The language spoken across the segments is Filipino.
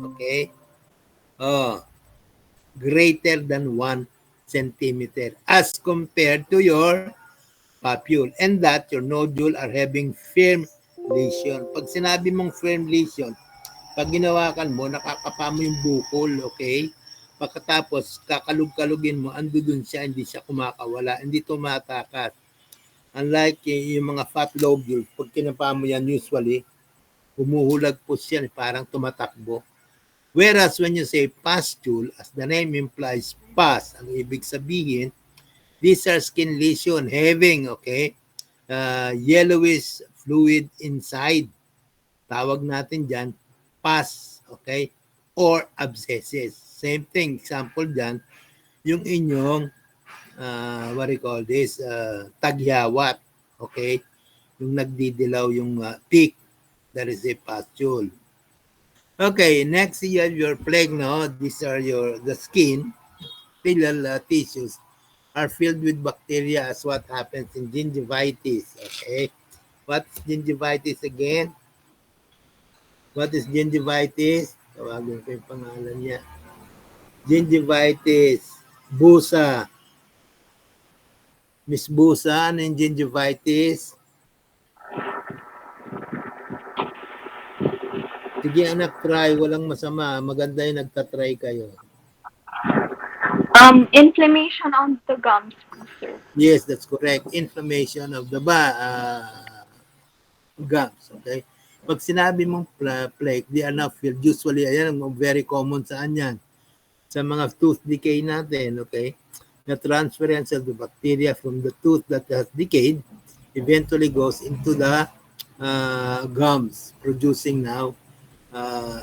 Okay? Oh, greater than 1 centimeter as compared to your papule, and that your nodule are having firm lesion. Pag sinabi mong firm lesion, pag ginawakan mo, nakakapa mo yung bukol, okay? Pagkatapos, kakalug-kalugin mo, ando dun siya, hindi siya kumakawala, hindi tumatakas. Unlike yung mga fat lobule, pag kinapa mo yan, usually, humuhulag po siya, parang tumatakbo. Whereas when you say pustule, as the name implies, pus, ang ibig sabihin, these are skin lesion having, okay, yellowish fluid inside. Tawag natin dyan, pus, okay, or abscesses. Same thing, example dyan, yung inyong, what do you call this, tagyawat, okay, yung nagdidilaw yung peak, that is a pustule. Okay, next you have your plaque, no? These are the skin, filial tissues are filled with bacteria as what happens in gingivitis, okay? What's gingivitis again? What is gingivitis? Tawagin ko yung pangalan niya. Gingivitis. Busa. Miss Busa, ano yung gingivitis? Sige anak, try. Walang masama. Maganda yung nagtatry kayo. Inflammation on the gums, sir. Yes, that's correct. Inflammation of the gums. Okay? Pag sinabi mong plaque, they are not filled. Usually, ayan, very common saan yan. Sa mga tooth decay natin, okay? The transference of the bacteria from the tooth that has decayed eventually goes into the gums, producing now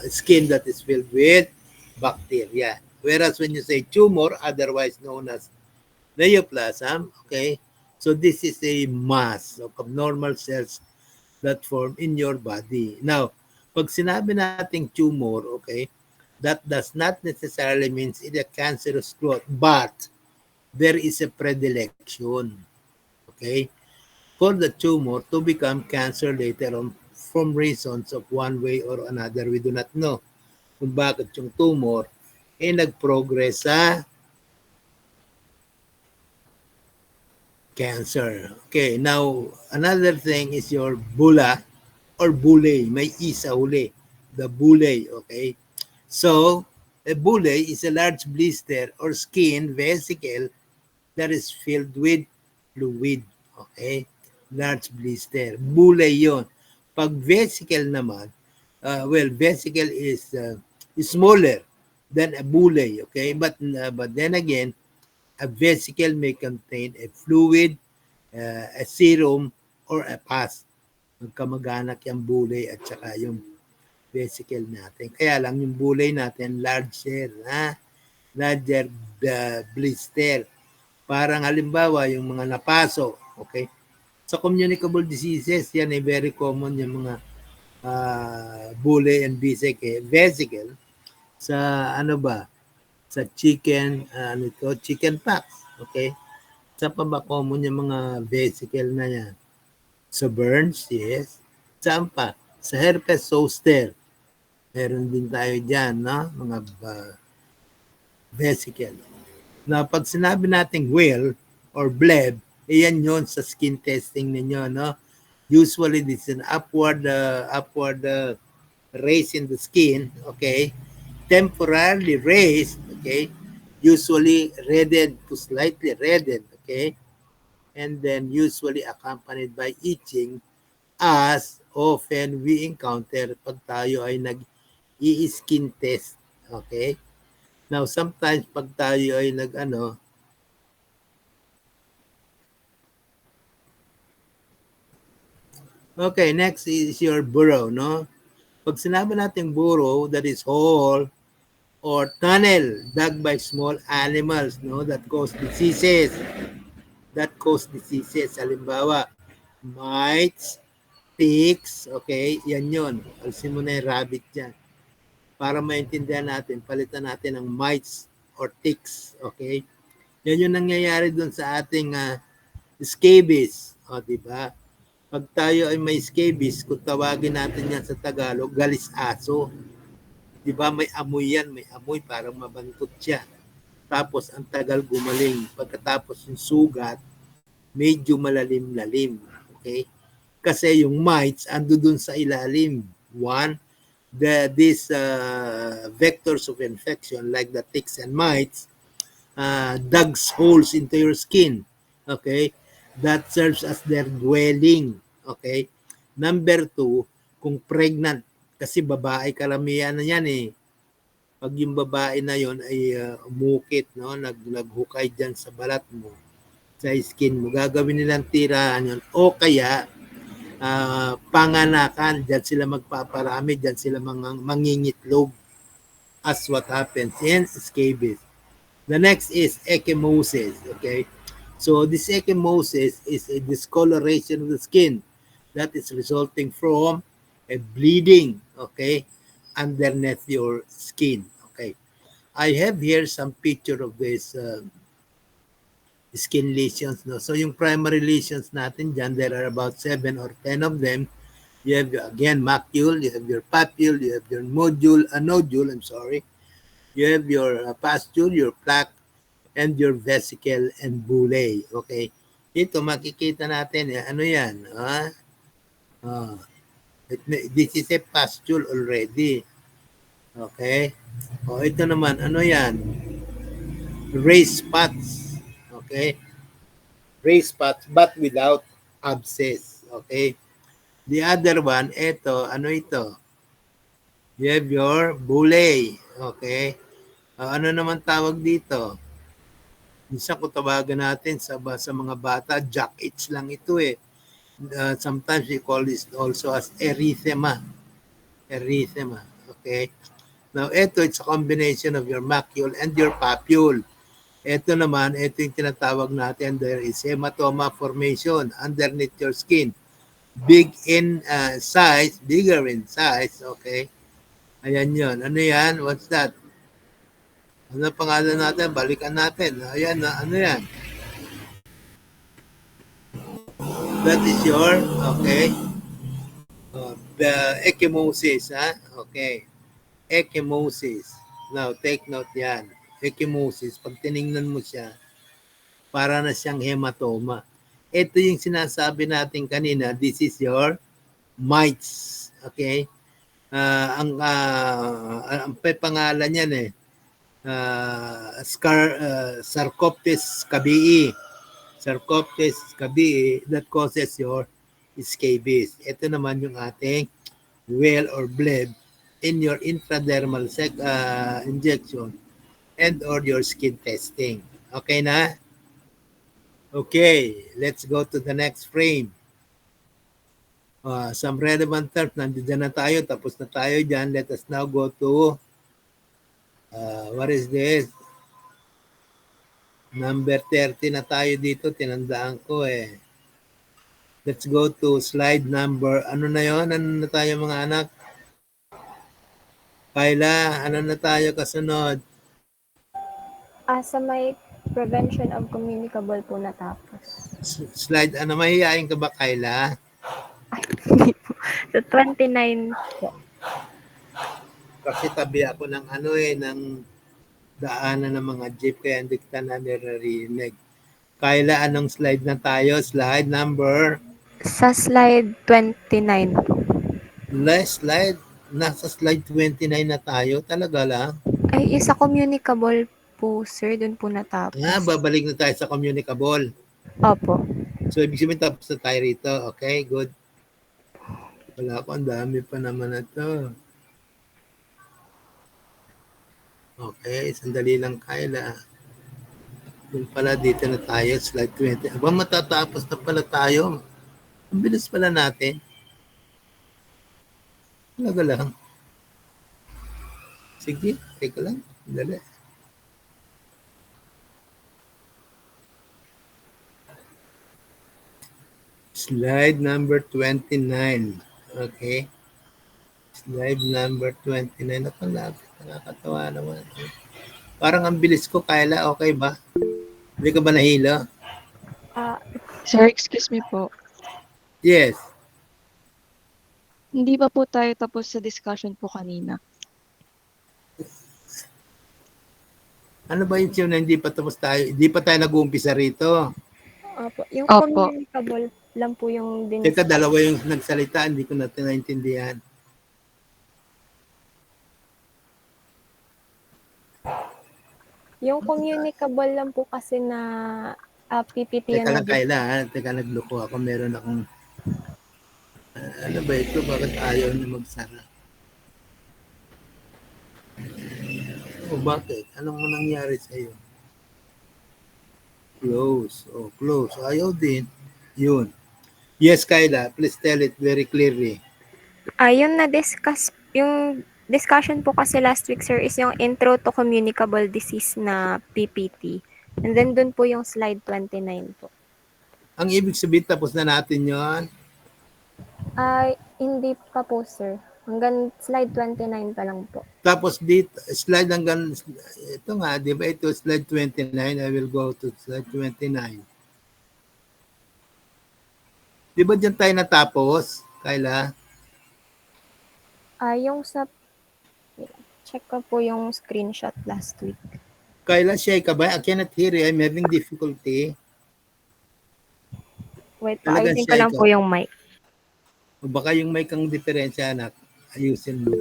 skin that is filled with bacteria. Whereas when you say tumor, otherwise known as neoplasm, okay, so this is a mass of abnormal cells that form in your body. Now, pag sinabi nating tumor, okay, that does not necessarily means it's a cancerous growth, but there is a predilection, okay, for the tumor to become cancer later on from reasons of one way or another. We do not know kung bakit yung tumor nag-progress sa cancer. Okay, now, another thing is your bula or bullae. May isa huli. The bullae, okay? So, a bullae is a large blister or skin vesicle that is filled with fluid. Okay? Large blister. Bullae yon. Pag vesicle naman, vesicle is smaller than a bullae. Okay? But then again, a vesicle may contain a fluid, a serum, or a pus. Magkamag-anak yung bullae at saka yung vesicle natin. Kaya lang yung bullae natin, larger blister. Parang halimbawa, yung mga napaso, okay? Sa communicable diseases, yan ay very common yung mga bullae and vesicle. Sa ano ba? Sa chicken, chicken pox, okay? Sa pa ba common yung mga vesicle na yan? Sa burns, yes. Saan pa? Sa herpes zoster. Meron din tayo dyan, no? Mga vesicle. Na pag sinabi nating whale or bleb, iyan yon sa skin testing ninyo, no? Usually, this is an upward raise in the skin, okay? Temporarily raised, okay? Usually reddened to slightly reddened, okay? And then usually accompanied by itching as often we encounter pag tayo ay nag-i-skin test, okay? Now, sometimes pag tayo ay okay, next is your burrow, no? Pag sinabi natin burrow, that is hole or tunnel dug by small animals, no? That cause diseases. Halimbawa, mites, ticks, okay? Yan yun. Alisin mo na yung rabbit dyan. Para maintindihan natin, palitan natin ng mites or ticks, okay? Yan yung nangyayari doon sa ating scabies, o, diba? Pag tayo ay may scabies, kung tawagin natin yan sa Tagalog, galis-aso. Di ba may amoy yan, may amoy parang mabantot siya. Tapos ang tagal gumaling. Pagkatapos yung sugat, medyo malalim-lalim. Okay? Kasi yung mites ando dun sa ilalim. One, these vectors of infection like the ticks and mites digs holes into your skin. Okay? That serves as their dwelling. Okay? Number two, kung pregnant, kasi babae karamihan na yan eh. Pag yung babae na yon ay umukit, no? Naghukay dyan sa balat mo, sa skin mo, gagawin nilang tirahan yun. O kaya, panganakan, dyan sila magpaparami, dyan sila mangingitlog as what happens in scabies. The next is ecchymosis, okay? So this ecchymosis is a discoloration of the skin that is resulting from a bleeding, okay, underneath your skin, okay? I have here some picture of this skin lesions, no? So yung primary lesions natin dyan, there are about 7 or 10 of them. You have, again, macule, you have your papule, you have your nodule, I'm sorry. You have your pustule, your plaque, and your vesicle and bullae. Okay? Dito makikita natin, ano yan? Uh, this is a pustule already. Okay? O ito naman, ano yan? Raised spots. Okay? Raised spots but without abscess. Okay? The other one, ito, ano ito? You have your bullae. Okay? Ano naman tawag dito? Minsan kung tawagan natin sa mga bata, jack itch lang ito eh. Sometimes we call this also as erythema. Erythema. Okay? Now, ito, it's a combination of your macule and your papule. Ito naman, ito yung tinatawag natin, there is hematoma formation underneath your skin. Big in size, bigger in size, okay? Ayan yun. Ano yan? What's that? Ano pangalan natin? Balikan natin. Ayan, ano yan? That is your, okay, ecchymosis, ha? Okay. Ecchymosis. Now, take note yan. Ecchymosis, pag tiningnan mo siya, para na siyang hematoma. Ito yung sinasabi natin kanina, this is your mites. Okay? Ang pangalan yan eh, Sarcoptes cabii. Sarcoptes cabii that causes your scabies. Ito naman yung ating well or bleb in your intradermal injection and or your skin testing. Okay na? Okay, let's go to the next frame. Some relevant terms, nandiyan na tayo, tapos na tayo dyan. Let us now go to, what is this? Number 30 na tayo dito, tinandaan ko eh. Let's go to slide number, ano na yon? Ano na tayo mga anak? Kayla, ano na tayo kasunod? Sa may prevention of communicable po natapos. Slide, ano, mahihayin ka ba Kayla? Ay, hindi po. So, 29 po. Kasi tabi ako ng ano eh, ng daanan ng mga jeep, kaya hindi kita na narinig. Kayla, anong slide na tayo? Slide number? Sa slide 29 po. Last slide, nasa slide 29 na tayo, talaga lang. Ay, isa communicable po, sir. Doon po natapos. Babalik na tayo sa communicable. Opo. So, ibig sabihin tapos na tayo rito. Okay, good. Wala ko, ang dami pa naman na to. Okay, sandali lang Kayla. Yun pala, dito na tayo, slide 20. Aba, matatapos na pala tayo. Ang bilis pala natin. Talaga lang. Sige, teka lang. Dali. Slide number 29. Okay. Slide number 29. Nakakatawa naman. Parang ang bilis ko, Kayla. Okay ba? Hindi ka ba nahilo? Sir, excuse me po. Yes. Hindi pa po tayo tapos sa discussion po kanina. Ano ba yung na hindi pa tapos tayo? Hindi pa tayo nag-uumpisa rito. Opo. Yung Opo. communicable lang po yung Teka, dinis. dalawa yung nagsalita, hindi ko natin naintindihan. Yung communicable lang po kasi na PPT Teka yan na lang, Kayla, ha? Teka, nagloko ako. Meron akong, ano ba ito? Bakit ayaw na magsara? O bakit? Anong nangyari sa'yo? Close. Oh, close. Ayaw din. Yun. Yes, Kayla, please tell it very clearly. Yung na-discuss, yung discussion po kasi last week, sir, is yung intro to communicable disease na PPT. And then dun po yung slide 29 po. Ang ibig sabihin, tapos na natin yon. Hindi pa po, sir. Hanggang slide 29 pa lang po. Tapos dito, slide hanggang, ito nga, di ba ito, slide 29, I will go to slide 29. Di ba dyan tayo natapos, Kayla? Yung sa, check ko po yung screenshot last week. Kayla, shy ka ba? I cannot hear you. I'm having difficulty. Wait, Talagang ayusin ko shy lang ka. po yung mic. O baka yung may kang diferensya, anak. Ayusin mo.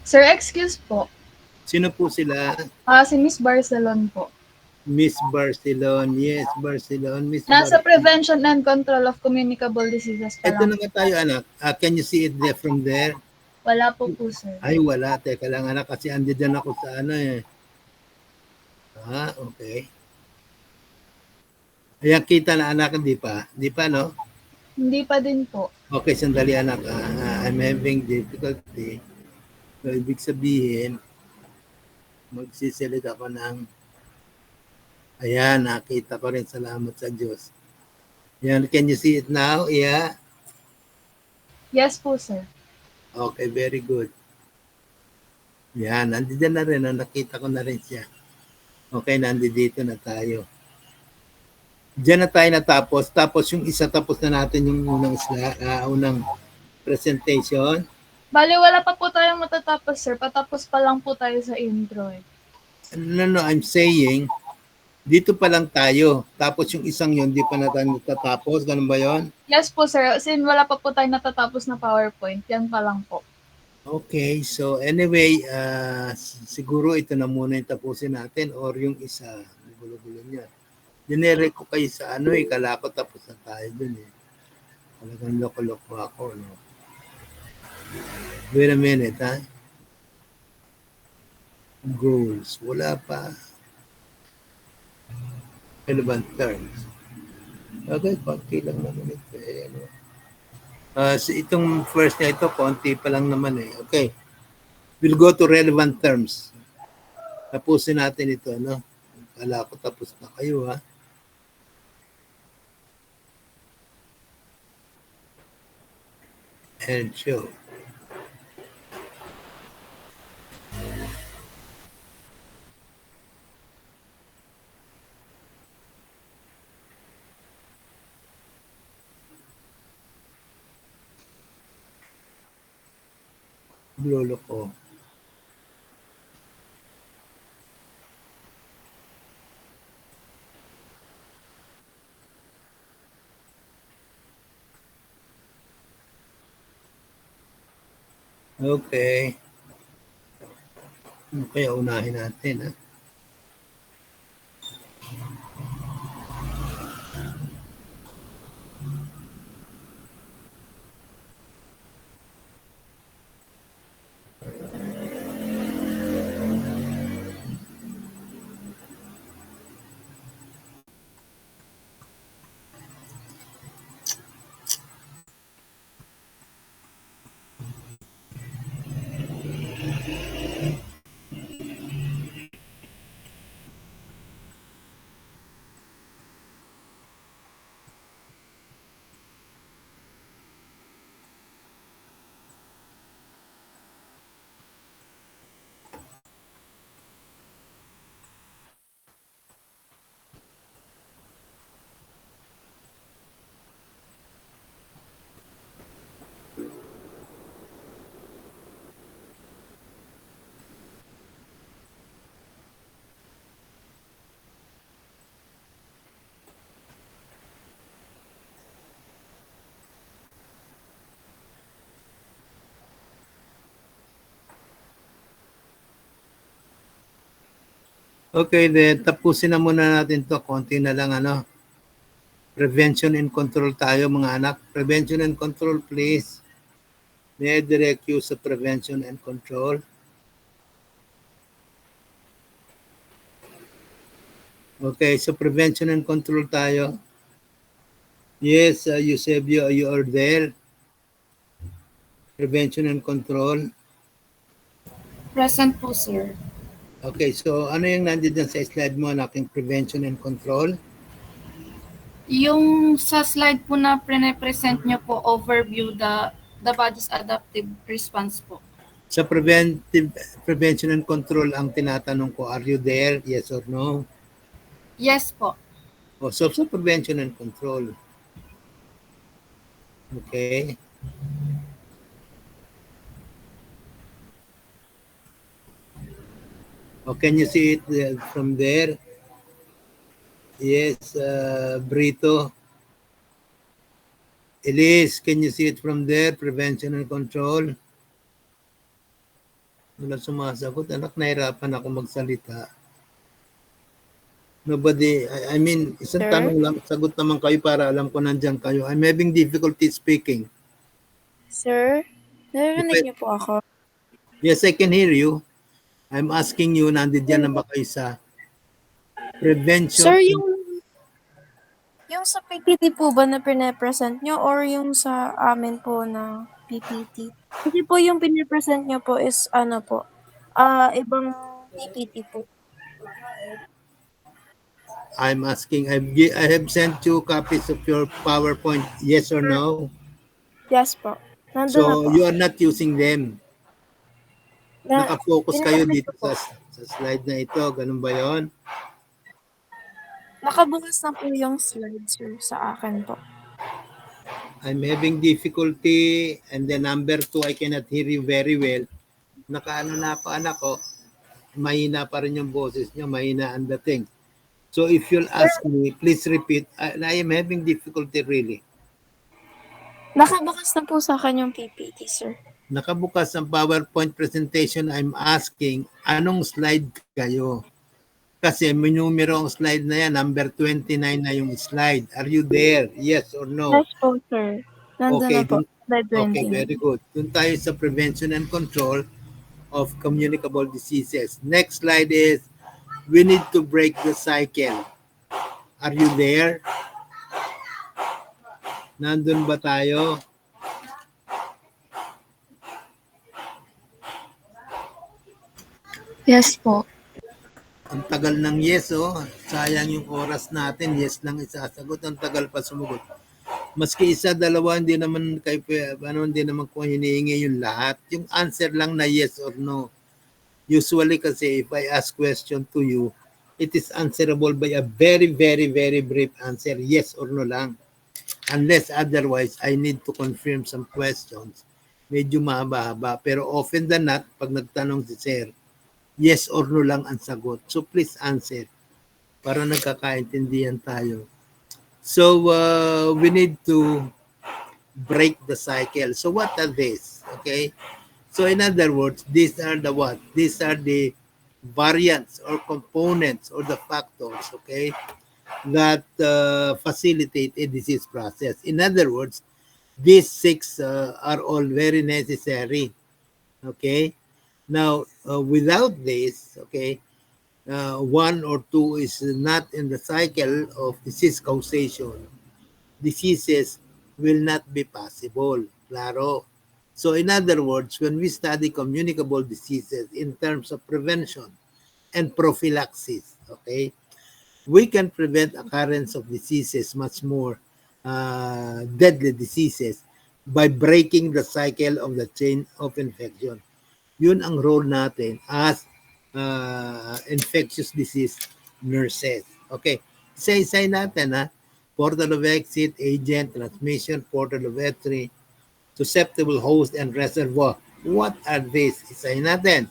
Sir, excuse po. Sino po sila? Si Miss Barcelon po. Miss Barcelon. Yes, Barcelon. Miss Nasa Barcelon. Prevention and Control of Communicable Diseases pa Ito na lang. nga tayo, anak. Can you see it there from there? Wala po po, sir. Ay, wala. Teka lang, anak. Kasi andyan ako sa ano eh. Okay. Ayan, kita na anak. Hindi pa. Hindi pa, no? Hindi pa din po. Okay, sandali anak. I'm having difficulty. So, ibig sabihin, magsiselit ako ng, ayan, nakita ko rin. Salamat sa Diyos. Ayan, can you see it now? Yeah. Yes po, sir. Okay, very good. Yan, nandiyan na rin. Nakita ko na rin siya. Okay, nandito na tayo. Diyan na tayo natapos. Tapos yung isa tapos na natin yung unang presentation. Bali, wala pa po tayong matatapos, sir. Patapos pa lang po tayo sa intro. No, I'm saying, dito pa lang tayo. Tapos yung isang yun, di pa na tayo natatapos. Ganun ba yun? Yes po, sir. Sin wala pa po tayong natatapos na PowerPoint. Yan pa lang po. Okay, so anyway, siguro ito na muna yung tapusin natin or yung isa, gulo-gulo niya. Dinere ko kayo sa kala ko tapos na tayo dun eh. Talagang loko-loko ako, no? Wait a minute, ha? Goals, wala pa. Relevant terms. Okay, konti lang naman ito eh. Ano? Itong first na ito, konti pa lang naman eh. Okay. We'll go to relevant terms. Tapusin natin ito, no? Kala ko tapos na kayo, ha? And show. Lolo ko. Okay. Kaya unahin natin, ha? Okay, then tapusin na muna natin to. Konti na lang ano. Prevention and control tayo mga anak. Prevention and control, please. May I direct you sa prevention and control? Okay, so prevention and control tayo. Yes, Eusebio, you are there. Prevention and control. Present po, sir. Okay, so ano yung nandiyan sa slide mo, aking prevention and control? Yung sa slide po na pre-present nyo po, overview the body's adaptive response po. Sa prevention and control, ang tinatanong ko, are you there? Yes or no? Yes po. O, so sa prevention and control. Okay. Oh, can you see it from there? Yes, Brito. Elise, can you see it from there? Prevention and control. Wala sumasagot. Anak, nahirapan ako magsalita. Nobody, I mean, isang Sir? tanong lang, sagot naman kayo para alam ko nandyan kayo. I'm having difficulty speaking. Sir, narinig niyo po ako? Yes, I can hear you. I'm asking you, nandyan na ba kayo sa prevention? Sir, yung sa PPT po ba na pine-present nyo or yung sa amin po na PPT? Kasi po yung pine-present nyo po is ano po, ibang PPT po. I'm asking, I have sent you copies of your PowerPoint, yes or no? Yes po. Nandun na So, po. you are not using them. Nakafocus kayo pine-present dito ko po. sa slide na ito. Ganun ba yon? Nakabukas na po yung slide, sir, sa akin po. I'm having difficulty. And then number 2, I cannot hear you very well. Nakaano na pa anak ko. Mahina pa rin yung boses niyo. Mahina ang dating. So if you'll ask me, please repeat. I am having difficulty really. Nakabukas na po sa akin yung PPT, sir. Nakabukas ang PowerPoint presentation. I'm asking, anong slide kayo? Kasi may numero ang slide na yan. Number 29 na yung slide. Are you there? Yes or no? Yes po, sir. Nandun Okay, na po. Slide 20. Okay, very good. Doon tayo sa prevention and control of communicable diseases. Next slide is, we need to break the cycle. Are you there? Nandun ba tayo? Yes po. Ang tagal ng yes, oh. Sayang yung oras natin. Yes lang isasagot. Ang tagal pa sumugot. Maski isa, dalawa, hindi naman hindi naman ko hinihingi yung lahat. Yung answer lang na yes or no. Usually kasi if I ask question to you, it is answerable by a very, very, very brief answer. Yes or no lang. Unless otherwise, I need to confirm some questions. Medyo mahaba-haba. Pero often than not, pag nagtanong si sir, yes or no lang ang sagot. So please answer para nagkakaintindihan tayo. So we need to break the cycle. So what are these? Okay. So in other words, these are the what? These are the variants or components or the factors, okay, that facilitate a disease process. In other words, these 6 are all very necessary. Okay. Now, without this, okay, 1 or 2 is not in the cycle of disease causation. Diseases will not be possible. Claro. So in other words, when we study communicable diseases in terms of prevention and prophylaxis, okay, we can prevent occurrence of diseases, much more deadly diseases, by breaking the cycle of the chain of infection. Yun ang role natin as infectious disease nurses. Okay, isa-isay natin ha. Portal of exit, agent, transmission, portal of entry, susceptible host, and reservoir. What are these? Isahin natin.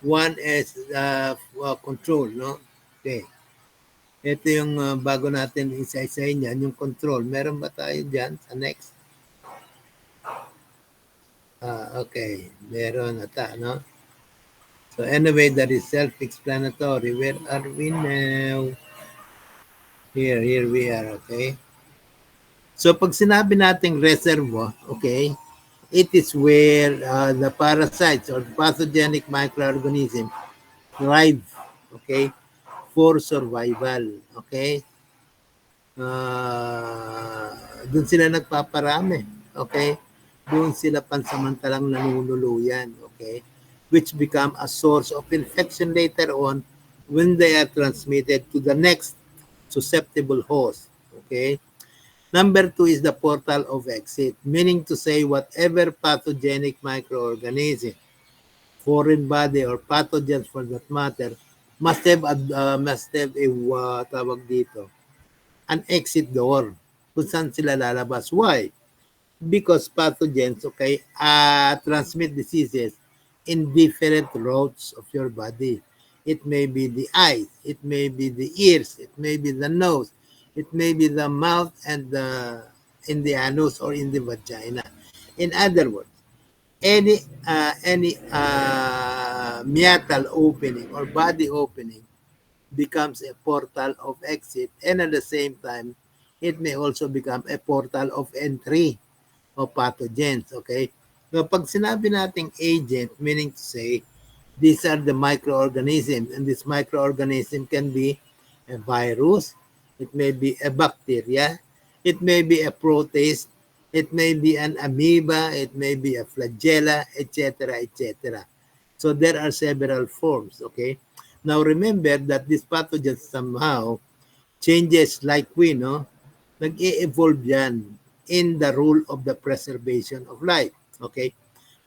One is control, no? Okay. Ito yung bago natin isa-isahin yan, yung control. Meron ba tayo dyan sa next? Okay. Meron ata, no? So, So anyway, that is self-explanatory. Where are we now? Here we are, okay? So pag sinabi nating reservoir, okay, it is where the parasites or pathogenic microorganism thrive, okay, for survival, okay? Doon sila nagpaparami, okay? Doon sila pansamantalang nanunuluyan, okay? Which become a source of infection later on when they are transmitted to the next susceptible host, okay? Number 2 is the portal of exit, meaning to say whatever pathogenic microorganism, foreign body or pathogens for that matter, must have a tawag dito, an exit door kung saan sila lalabas. Why? Because pathogens, okay, transmit diseases in different routes of your body. It may be the eyes, it may be the ears, it may be the nose, it may be the mouth and in the anus or in the vagina. In other words, any meatal opening or body opening becomes a portal of exit, and at the same time, it may also become a portal of entry of pathogens, okay? So pag sinabi nating agent, meaning to say, these are the microorganisms, and this microorganism can be a virus, it may be a bacteria, it may be a protist, it may be an amoeba, it may be a flagella, etc., etc. So there are several forms, okay? Now remember that these pathogens somehow changes like we know, nag-e-evolve yan in the rule of the preservation of life. Okay?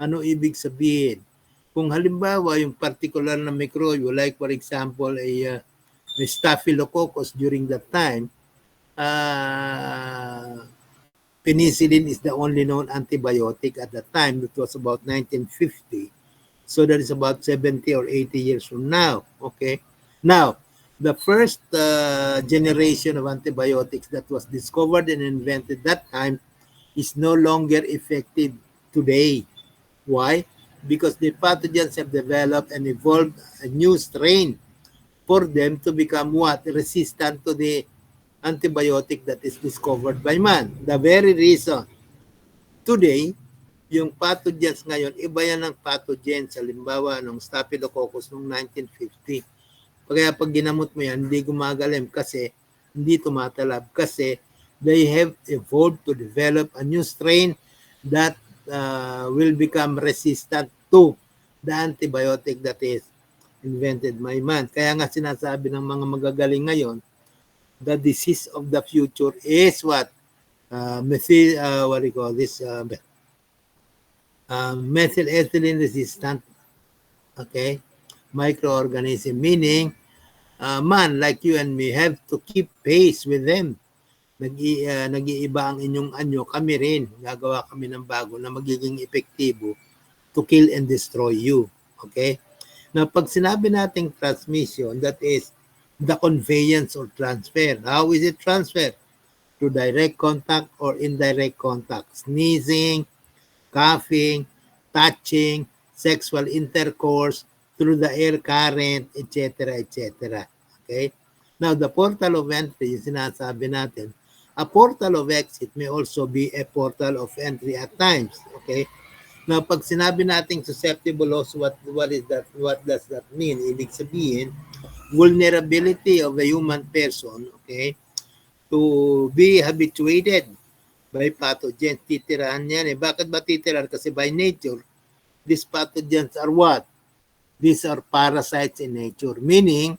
Ano ibig sabihin? Kung halimbawa yung particular na microbe, like for example a staphylococcus during that time, penicillin is the only known antibiotic at that time. It was about 1950. So that is about 70 or 80 years from now. Okay? Now, the first generation of antibiotics that was discovered and invented that time is no longer effective today. Why? Because the pathogens have developed and evolved a new strain for them to become what? Resistant to the antibiotic that is discovered by man. The very reason today, yung pathogens ngayon, iba yan ng pathogens. Halimbawa, ng Staphylococcus noong 1950. Kaya pag ginamot mo yan, hindi gumagalim kasi hindi tumatalab kasi they have evolved to develop a new strain that will become resistant to the antibiotic that is invented by man. Kaya nga sinasabi ng mga magagaling ngayon, the disease of the future is what? Methylethylene resistant, okay, microorganism, meaning man like you and me have to keep pace with them. Nag-iiba ang inyong anyo, kami rin gagawa kami ng bago na magiging epektibo to kill and destroy you. Okay? Now pag sinabi nating transmission, that is the conveyance or transfer. How is it transferred? To direct contact or indirect contact, sneezing, coughing, touching, sexual intercourse, through the air current, etc., etc. Okay? Now, the portal of entry, yung sinasabi natin, a portal of exit may also be a portal of entry at times. Okay? Now, pag sinabi nating susceptible host, what is that? What does that mean? Ibig sabihin, vulnerability of a human person, okay, to be habituated by pathogens. Titirahan yan eh. Bakit ba titirahan? Kasi by nature, these pathogens are what? These are parasites in nature. Meaning,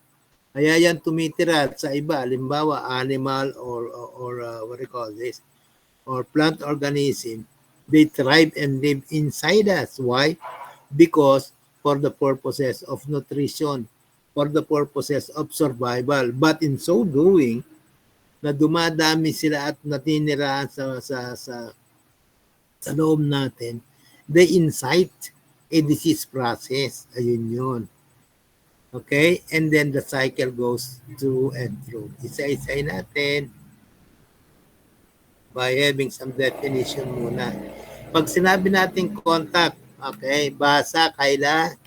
kaya yan tumitira sa iba. Halimbawa, animal or what do you call this? Or plant organism. They thrive and live inside us. Why? Because for the purposes of nutrition, for the purposes of survival. But in so doing, na dumadami sila at natinirahan sa loob natin, they incite a disease process. Ayun yun. Okay? And then the cycle goes through and through. Isa-isay natin by having some definition muna. Pag sinabi natin contact, okay, basa, Kayla?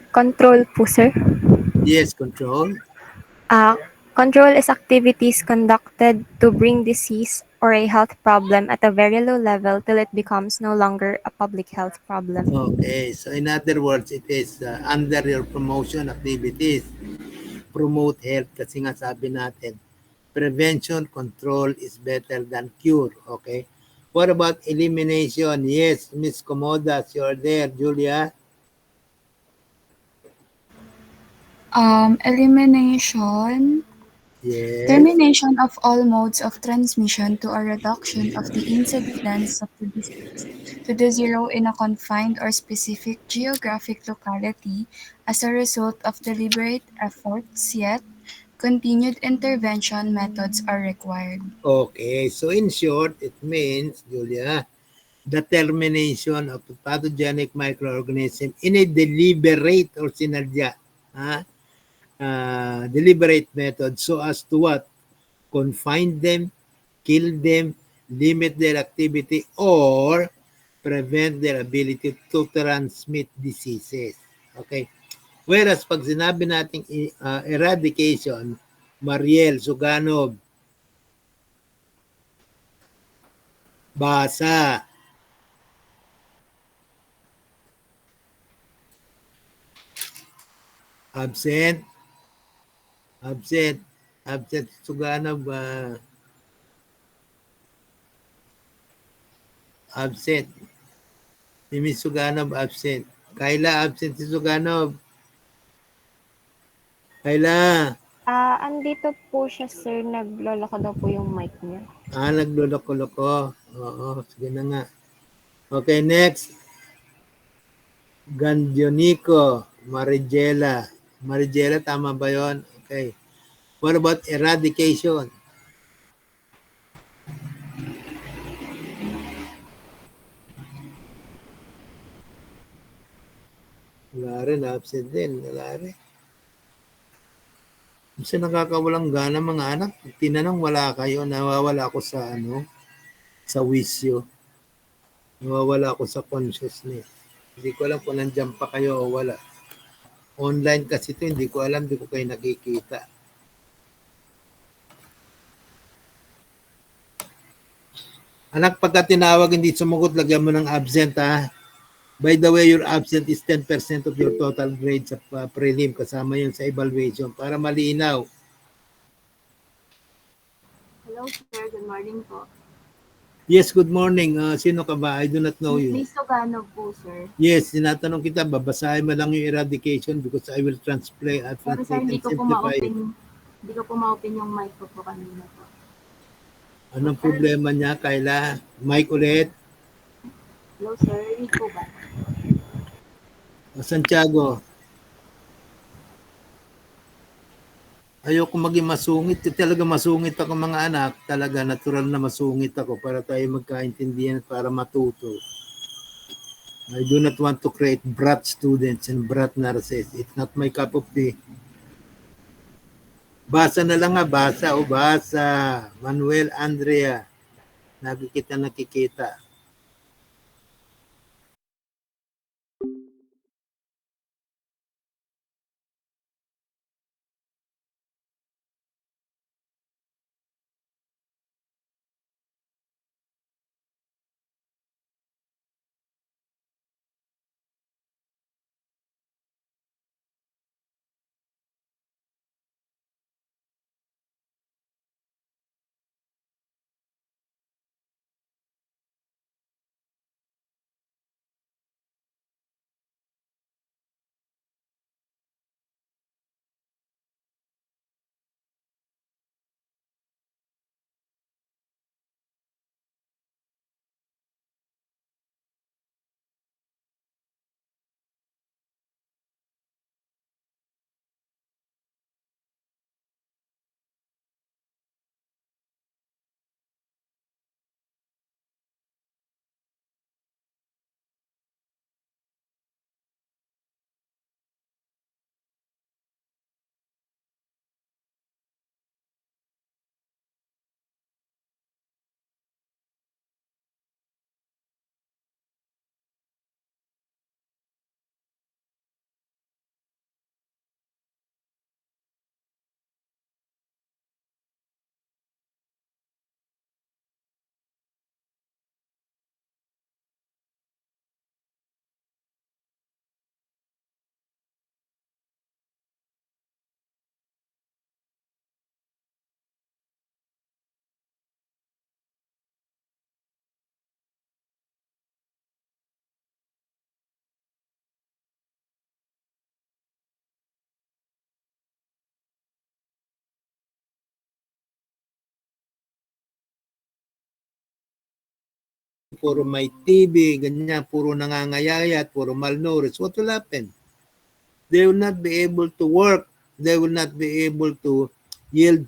Control po, sir. Yes, control. Control is activities conducted to bring disease or a health problem at a very low level till it becomes no longer a public health problem. Okay, so in other words, it is under your promotion activities. Promote health kasi nga sabi natin, prevention, control is better than cure. Okay? What about elimination? Yes, Miss Comodas, you're there. Julia? Elimination, Yes. termination of all modes of transmission to a reduction of the incidence of the disease to the zero in a confined or specific geographic locality as a result of deliberate efforts, yet continued intervention methods are required. Okay, so in short, it means, Julia, the termination of the pathogenic microorganism in a deliberate or synergia, deliberate method so as to what? Confine them, kill them, limit their activity, or prevent their ability to transmit diseases. Okay? Whereas pag sinabi nating eradication, Mariel Suganov, basa, absent, absent, absent Suganov, absent. Si Miss Suganov absent. Kayla absent si Suganov. Kayla, Andito po siya, sir. Nagloloko daw po yung mic niya. nagluloko-loko. Oo, sige na nga. Okay, next. Gandionico, Marigela. Marigela, tama ba yon? Okay. What about eradication? Wala rin, absent din. Wala rin. Kasi nakakawalang gana mga anak. Tinanong wala kayo, nawawala ako sa sa wisyo. Nawawala ako sa consciousness. Hindi ko alam kung nandiyan pa kayo o wala. Online kasi ito, hindi ko alam, hindi ko kayo nakikita. Anak, pagka tinawag, hindi sumugot, lagyan mo ng absent, ha? By the way, your absent is 10% of your total grade sa prelim. Kasama yun sa evaluation para malinaw. Hello, sir. Good morning po. Yes, good morning. Sino ka ba? I do not know you. Miss Sugano po, sir. Yes, tinatanong kita, babasahin mo lang yung eradication because I will translate Sorry, sir, and simplify it. hindi ko po ma-open yung mic ko po kanina po. Anong problema niya, Kayla? Mike ulit. Hello, sir. Read po ba? Santiago. Ayoko maging masungit. Talaga masungit ako mga anak. Talaga natural na masungit ako para tayo magkaintindihan at para matuto. I do not want to create brat students and brat nurses. It's not my cup of tea. Basa na lang nga, basa o basa. Manuel Andrea. Nakikita. puro may TB, ganyan, puro nangangayayat, puro malnourished, what will happen? They will not be able to work. They will not be able to yield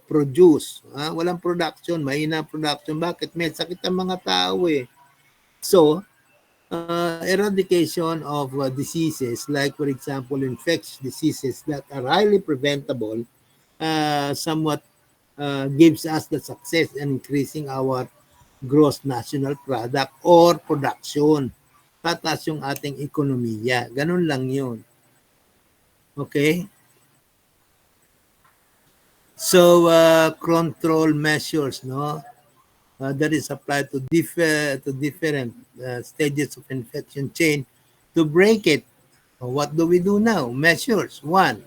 produce. Walang production, mahina production. Bakit? May sakit ang mga tao eh. So, eradication of diseases like, for example, infectious diseases that are highly preventable somewhat gives us the success in increasing our gross national product or production. Tataas yung ating ekonomiya. Ganun lang yun. Okay? So, control measures, no? That is applied to different stages of infection chain to break it. What do we do now? Measures. 1,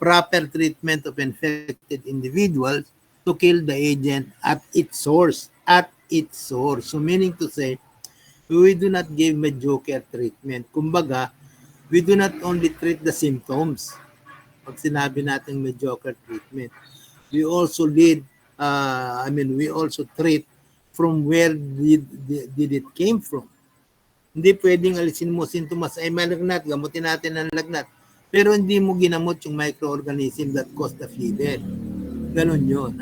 proper treatment of infected individuals to kill the agent at its source. At its source. So, meaning to say, we do not give mediocre treatment. Kumbaga, we do not only treat the symptoms. Pag sinabi natin mediocre treatment, we also we also treat from where did it came from. Hindi pwedeng alisin mo sintomas ay may lagnat, gamutin natin ang lagnat. Pero hindi mo ginamot yung microorganism that caused the fever. Ganon yun.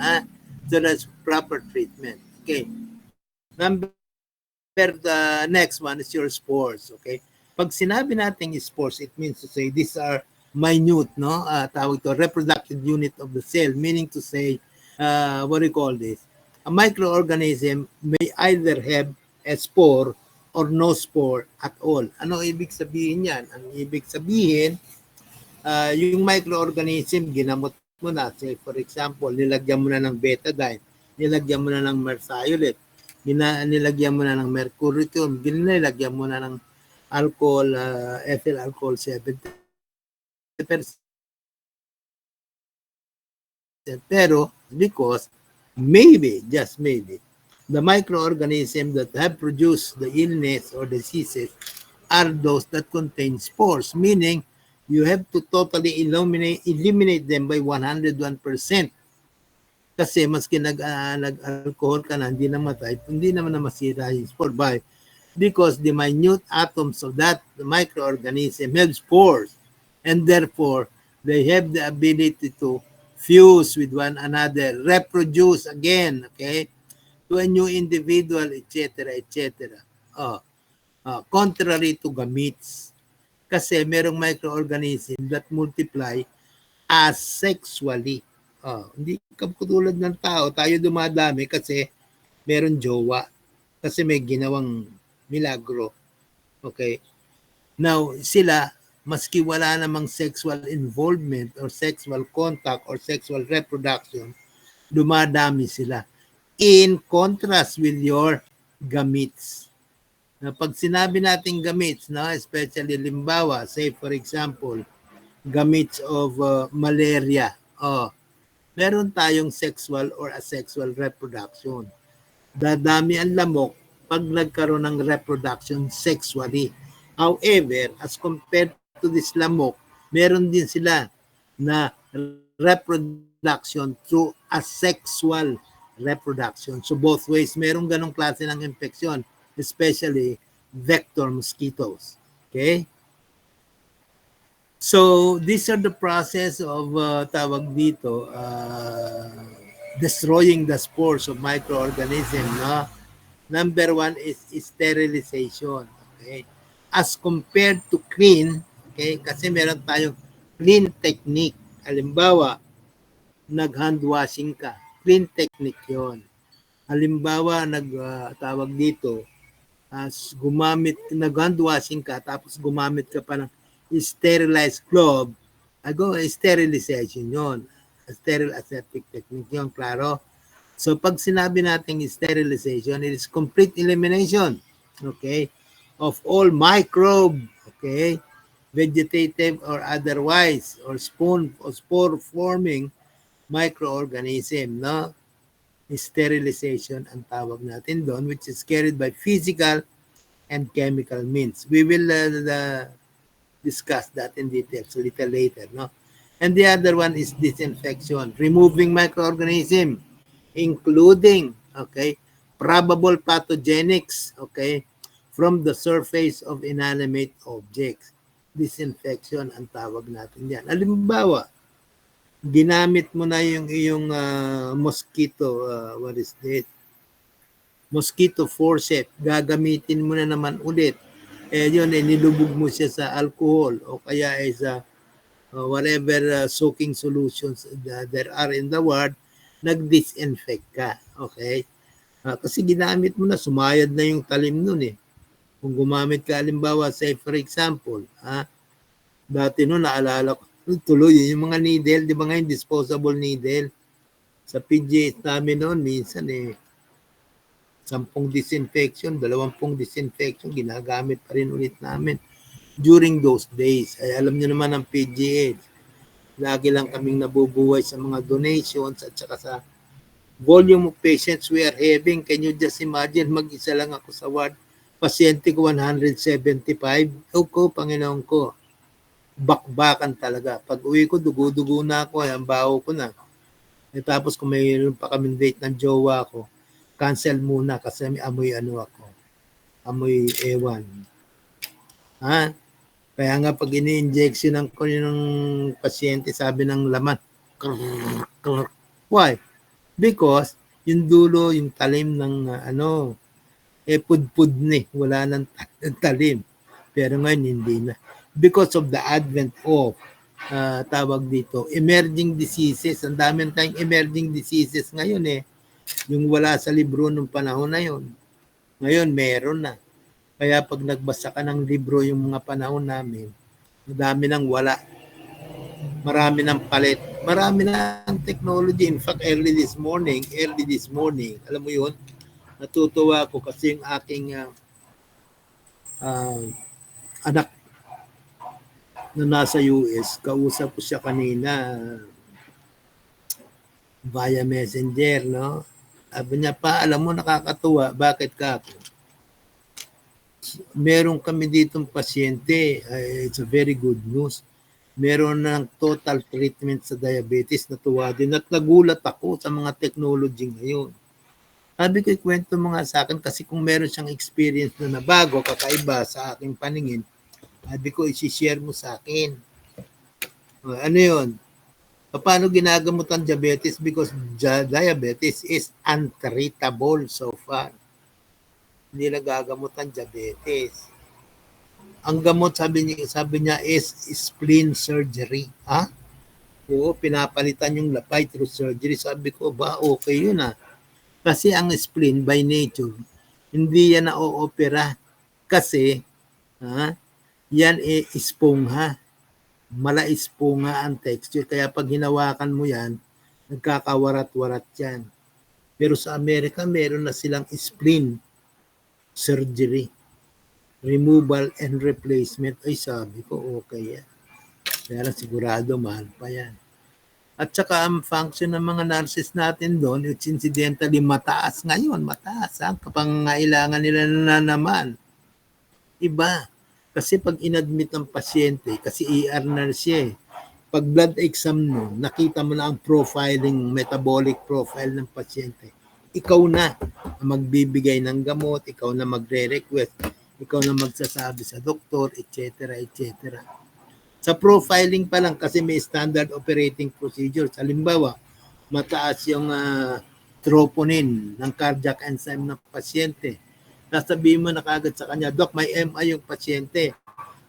So that's proper treatment. Okay. The next one is your spores. Okay. Pag sinabi natin spores, it means to say these are minute, no? Tawag to reproductive unit of the cell, meaning to say, what do you call this? A microorganism may either have a spore or no spore at all. Ano ibig sabihin yan? Ang ibig sabihin, yung microorganism, ginamot mo na. Say, for example, nilagyan mo na ng betadine, nilagyan mo na ng merciolate, nilagyan mo na ng mercurochrome, nilagyan mo na ng alcohol, ethyl alcohol 70%. Pero because maybe, just maybe, the microorganisms that have produced the illness or diseases are those that contain spores, meaning you have to totally eliminate them by 101%. Kasi maski nag-alcohol ka na, hindi namatay, hindi naman na masira yung spore. Why? Because the minute atoms of that microorganism have spores, and therefore they have the ability to fuse with one another, reproduce again, okay, to a new individual, etc., etc. Contrary to gametes. Kasi merong microorganism that multiply asexually. Hindi katulad ng tao, tayo dumadami kasi meron jowa, kasi may ginawang milagro. Okay? Now, sila, maski wala namang sexual involvement or sexual contact or sexual reproduction, dumadami sila. In contrast with your gametes. Na pag sinabi natin gametes, no, especially limbawa, say for example, gametes of malaria. Meron tayong sexual or asexual reproduction. Dadami ang lamok pag nagkaroon ng reproduction sexually. However, as compared to this lamok, meron din sila na reproduction through asexual reproduction. So both ways, merong ganong klase ng infection, especially vector mosquitoes. Okay? So these are the process of tawag dito, destroying the spores of microorganism. No? Number 1 is sterilization. Okay? As compared to clean, okay, kasi meron tayong clean technique. Halimbawa, nag-hand washing ka. Clean technique yon. Halimbawa, tawag dito, nag-hand washing ka, tapos gumamit ka pa ng sterilized glove, sterilization yon. Sterile aseptic technique yon, klaro? So, pag sinabi natin sterilization, it is complete elimination, okay, of all microbe, okay, vegetative or otherwise, or spore-forming microorganism, no? Sterilization ang tawag natin doon, which is carried by physical and chemical means. We will discuss that in detail a little later, no? And the other one is disinfection, removing microorganism, including, okay, probable pathogenics, okay, from the surface of inanimate objects. Disinfection ang tawag natin yan. Halimbawa, ginamit mo na yung iyong mosquito, what is this? Mosquito forceps, gagamitin mo na naman ulit. Yun, nilubog mo siya sa alcohol o kaya sa whatever soaking solutions there are in the world, nag-disinfect ka. Okay? Kasi ginamit mo na, sumayad na yung talim nun eh. Kung gumamit ka, halimbawa, say for example, dati nun, naalala ko, tuloy, yung mga needle, di ba ngayon, disposable needle, sa PGH namin noon, minsan 10 disinfection, 20 disinfection, ginagamit pa rin ulit namin during those days. Ay alam niyo naman ang PGH, lagi lang kaming nabubuhay sa mga donations at saka sa volume of patients we are having. Can you just imagine, mag-isa lang ako sa ward, pasyente ko 175, ko, Panginoon ko, bakbakan talaga. Pag uwi ko, dugo-dugo na ako, ang baho ko na. Tapos kung mayroon pa kaming date ng jowa ko, cancel muna kasi may amoy ako. Amoy ewan. Kaya nga pag ini-injectionan ko yung pasyente, sabi ng laman, why? Because yung dulo, yung talim ng pudpud ni, wala nang talim. Pero ngayon hindi na. Because of the advent of tawag dito, emerging diseases. Ang dami tayong emerging diseases ngayon yung wala sa libro nung panahon na yun. Ngayon, meron na. Kaya pag nagbasa ka ng libro yung mga panahon namin, madami nang wala. Marami nang palit. Marami nang technology. In fact, early this morning, alam mo yun, natutuwa ako kasi yung aking anak na nasa US, kausap ko siya kanina via messenger, no? Sabi niya, pa, alam mo, nakakatuwa. Bakit ka ako? Meron kami ditong pasyente. It's a very good news. Meron ng total treatment sa diabetes. Natuwa din. At nagulat ako sa mga technology ngayon. Sabi ko, ikwento mga sa akin kasi kung meron siyang experience na bago, kakaiba sa aking paningin, sabi ko, isi-share mo sa akin. Ano yun? Paano ginagamot ang diabetes? Because diabetes is untreatable so far. Hindi nagagamot ang diabetes. Ang gamot, sabi niya is spleen surgery. Oo, pinapalitan yung lapay through surgery. Sabi ko, okay yun Kasi ang spleen by nature, hindi yan na-opera. Kasi, yan espongha. Malaisponga ang texture. Kaya pag hinawakan mo yan, nagkakawarat-warat yan. Pero sa Amerika, meron na silang spleen surgery. Removal and replacement. Ay, sabi ko, okay yan. Kaya sigurado, mahal pa yan. At saka ang function ng mga nurses natin doon, it's incidentally mataas ngayon. Mataas. Kapangailangan nila na naman. Iba. Kasi pag inadmit ng pasyente, kasi ER nurse siya pag blood exam mo, nakita mo na ang profiling, metabolic profile ng pasyente. Ikaw na ang magbibigay ng gamot, ikaw na magre-request, ikaw na magsasabi sa doktor, etc. etc. Sa profiling pa lang kasi may standard operating procedures. Halimbawa, mataas yung troponin ng cardiac enzyme ng pasyente. Sasabihin mo na kagad sa kanya, Doc, may MI yung pasyente.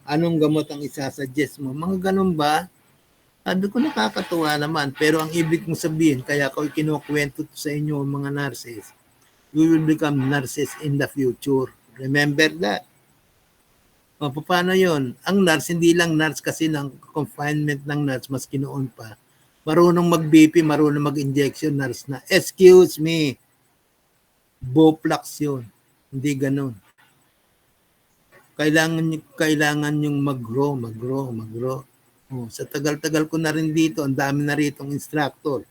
Anong gamot ang isasuggest mo? Mga ganun ba? Sabi ko, nakakatuwa naman. Pero ang ibig mong sabihin, kaya ko kinukwento sa inyo mga nurses, we will become nurses in the future. Remember that. Paano yun? Ang nurse, hindi lang nurse kasi ng confinement ng nurse, mas kinoon pa. Marunong mag-BP, marunong mag-injection, nurse na. Excuse me. Boplax yun. Hindi ganun. Kailangan yung mag-grow. Sa tagal-tagal ko na rin dito, ang dami na ritong instructor.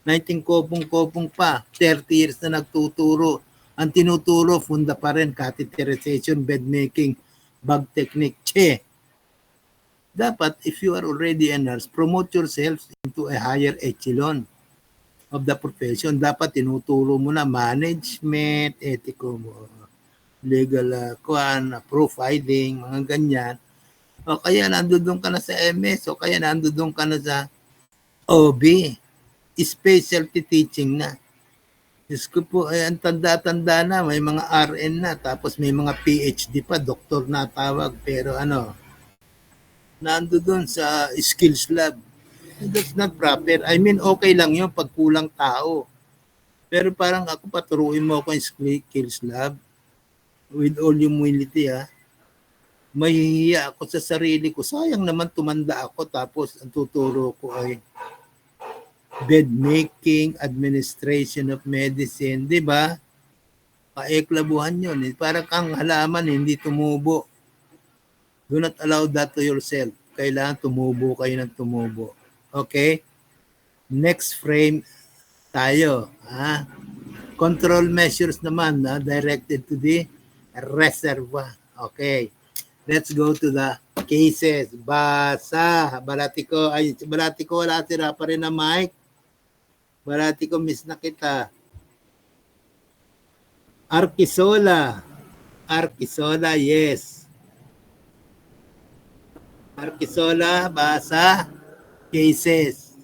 19 kopong pa, 30 years na nagtuturo. Ang tinuturo, funda pa rin, catheterization, bed making, bag technique. Dapat, if you are already a nurse, promote yourself into a higher echelon. of the profession. Dapat tinuturo mo na management, etiko mo, legal profiling, mga ganyan. O kaya nandoon ka na sa MS, o kaya nandoon ka na sa OB, specialty teaching na. Diyos ko po, ang tanda-tanda na, may mga RN na, tapos may mga PhD pa, doktor na tawag, pero nandoon sa skills lab. That's not proper. I mean, okay lang yun pag kulang tao. Pero parang ako, paturuin mo ako yung skills lab, with all humility, mahihiya ako sa sarili ko. Sayang naman tumanda ako, tapos ang tuturo ko ay bed making, administration of medicine, di ba? Paeklabuhan yun. Parang kang halaman, hindi tumubo. Do not allow that to yourself. Kailangan tumubo kayo ng tumubo. Okay? Next frame tayo. Control measures naman directed to the reservoir. Okay. Let's go to the cases. Basa. Balatiko. Ay, Balatiko, wala tira pa rin na mic. Balatiko, miss na kita. Arkisola. Arkisola, yes. Arkisola, basa. Cases.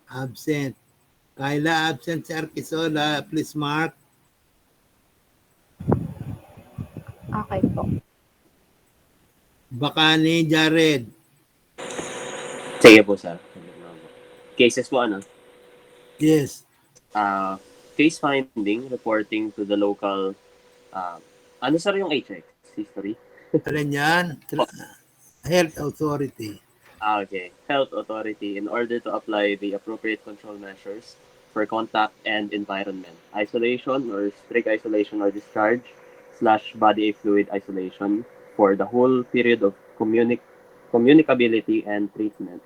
Absent. Kayla, absent si Arkisola. Please mark. Okay po. Bakani, Jared. Sige po, sir. Cases po, Yes. Case finding, reporting to the local, ano sir yung HX? History? Alin yan? Health Authority. Okay. Health Authority in order to apply the appropriate control measures for contact and environment. Isolation or strict isolation or discharge / body fluid isolation for the whole period of communicability and treatment.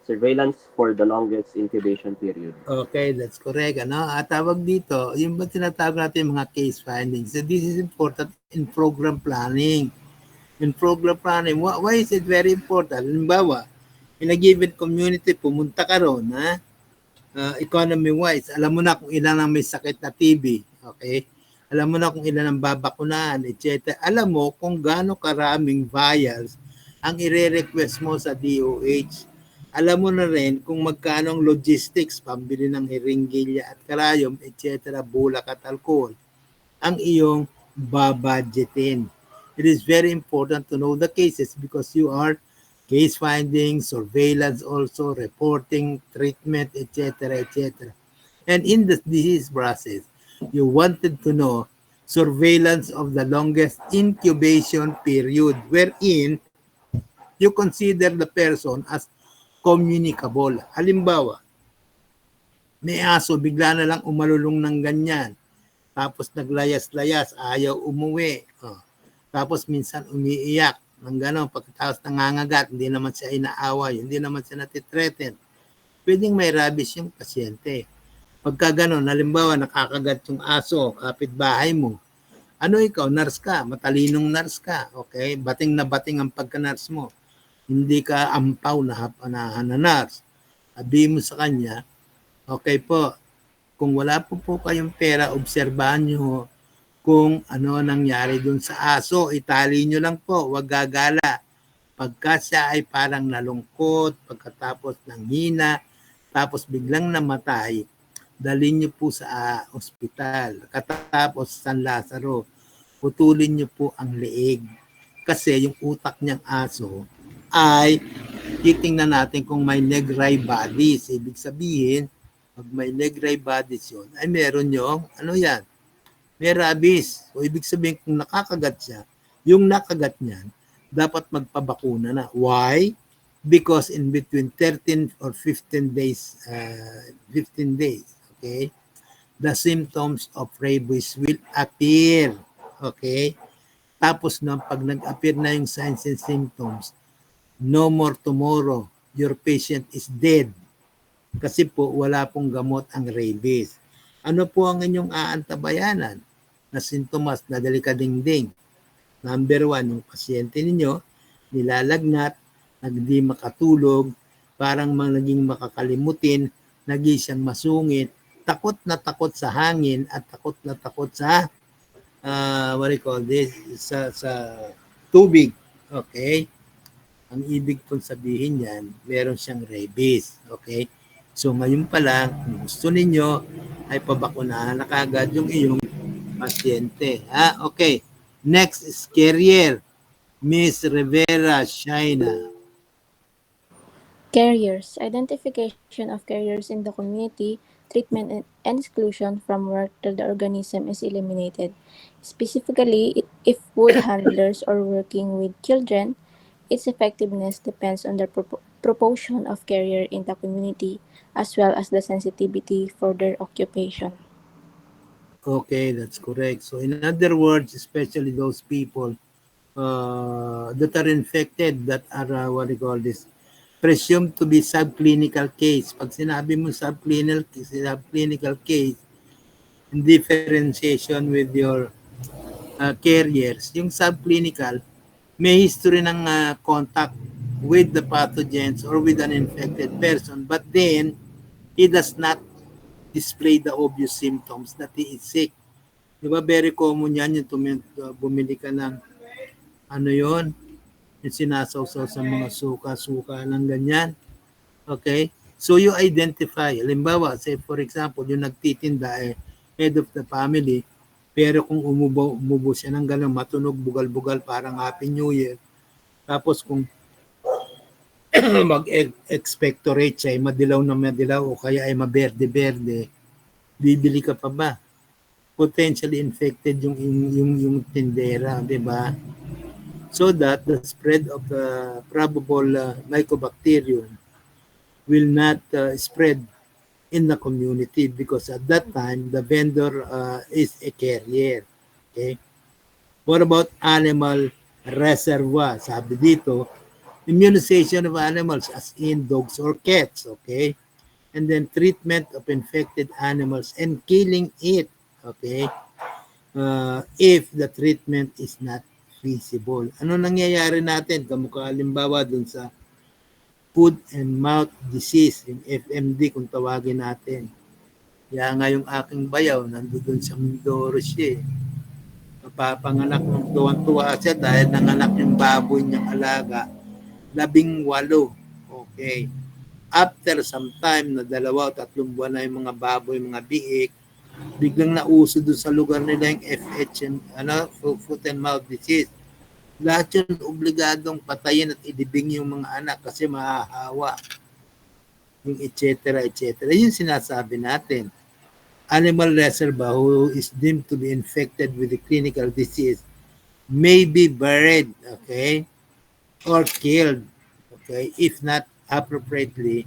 Surveillance for the longest incubation period. Okay, that's correct. At tawag dito, yung ba tinatawag natin mga case findings? So this is important in program planning. In program planning, why is it very important? Halimbawa, in a given community, pumunta ka ron, economy-wise, alam mo na kung ilan ang may sakit na TB, okay? Alam mo na kung ilan ang babakunahan, etc. Alam mo kung gaano karaming vials ang ire-request mo sa DOH. Alam mo na rin kung magkano ang logistics, pambili ng hiringgilya at karayom, etc., bulak at alcohol, ang iyong babudgetin. It is very important to know the cases because you are case finding, surveillance also, reporting, treatment, etc., etc. And in the disease process, you wanted to know surveillance of the longest incubation period wherein you consider the person as communicable. Halimbawa, may aso, bigla na lang umalulong ng ganyan. Tapos naglayas-layas, ayaw umuwi. Tapos minsan umiiyak ng gano'n. Pagkatapos nangangagat, hindi naman siya inaaway, hindi naman siya natitreaten. Pwedeng may rabies yung pasyente. Pagka gano'n, halimbawa nakakagat yung aso, kapitbahay mo. Ano ikaw? Nurse ka, matalinong nurse ka. Okay? Bating na bating ang pagka-nurse mo. Hindi ka ampaw na nurse. Sabi mo sa kanya, okay po, kung wala po kayong pera, obserbahan nyo kung ano nangyari dun sa aso. Itali nyo lang po, wag gagala. Pagka siya ay parang nalungkot, pagkatapos nanghina, tapos biglang namatay, dalhin nyo po sa ospital. Katapos San Lazaro, putulin nyo po ang leeg. Kasi yung utak niyang aso ay titingnan natin kung may negri bodies. Ibig sabihin, pag may negri bodies yun, ay meron yung, may rabies. So, ibig sabihin, kung nakakagat siya, yung nakagat niyan, dapat magpabakuna na. Why? Because in between 13 or 15 days, okay, the symptoms of rabies will appear. Okay? Tapos pag nag-appear na yung signs and symptoms, no more tomorrow, your patient is dead. Kasi po, wala pong gamot ang rabies. Ano po ang inyong aantabayanan na sintomas na delikadingding? Number 1, yung pasyente ninyo, nilalagnat, nagdi makatulog, parang naging makakalimutin, naging siyang masungit, takot na takot sa hangin at takot na takot sa what do you call this, sa tubig. Okay? Ang ibig kong sabihin yan, meron siyang rabies. Okay? So ngayon pa lang, kung gusto ninyo, ay pabakunahan na kagad yung iyong pasyente. Okay. Next is carrier. Miss Rivera Shaina. Carriers. Identification of carriers in the community, treatment and exclusion from work till the organism is eliminated. Specifically, if food handlers are working with children, its effectiveness depends on the proportion of carrier in the community as well as the sensitivity for their occupation. Okay, that's correct. So in other words, especially those people that are infected, that are, what do you call this, presumed to be subclinical case. Pag sinabi mo subclinical case, in differentiation with your carriers, yung subclinical, may history ng contact with the pathogens or with an infected person, but then he does not display the obvious symptoms that he is sick. Di ba, very common yan, yung bumili ka ng ano yon, yung sinasawsaw sa mga suka ng ganyan. Okay? So you identify. Halimbawa, say for example, yung nagtitinda head of the family, pero kung umubo siya ng gano'n, matunog, bugal-bugal, parang Happy New Year. Tapos kung mag-expectorate siya, ay madilaw na madilaw o kaya ay maberde-berde, bibili ka pa ba? Potentially infected yung tindera, di ba? So that the spread of the probable mycobacterium will not spread in the community because at that time the vendor is a carrier. Okay? What about animal reservoir? Sabi dito, immunization of animals as in dogs or cats. Okay? And then treatment of infected animals and killing it. Okay? If the treatment is not feasible. Ano nangyayari natin? Kamukha halimbawa dun sa food and mouth disease, yung FMD kung tawagin natin. Kaya nga yung aking bayaw, nandun sa Mindoro siya. Napapanganak ng tuwan-tuwa siya dahil nanganak yung baboy niyang alaga, 18. Okay. After some time na 2 o 3 buwan na yung mga baboy, mga biik, biglang nauso doon sa lugar nila yung FH, foot and mouth disease. Lahat yun obligadong patayin at ilibing yung mga anak kasi mahahawa. Yung et cetera, et cetera. Yun sinasabi natin. Animal reservoir who is deemed to be infected with the clinical disease may be buried, okay, or killed, okay, if not appropriately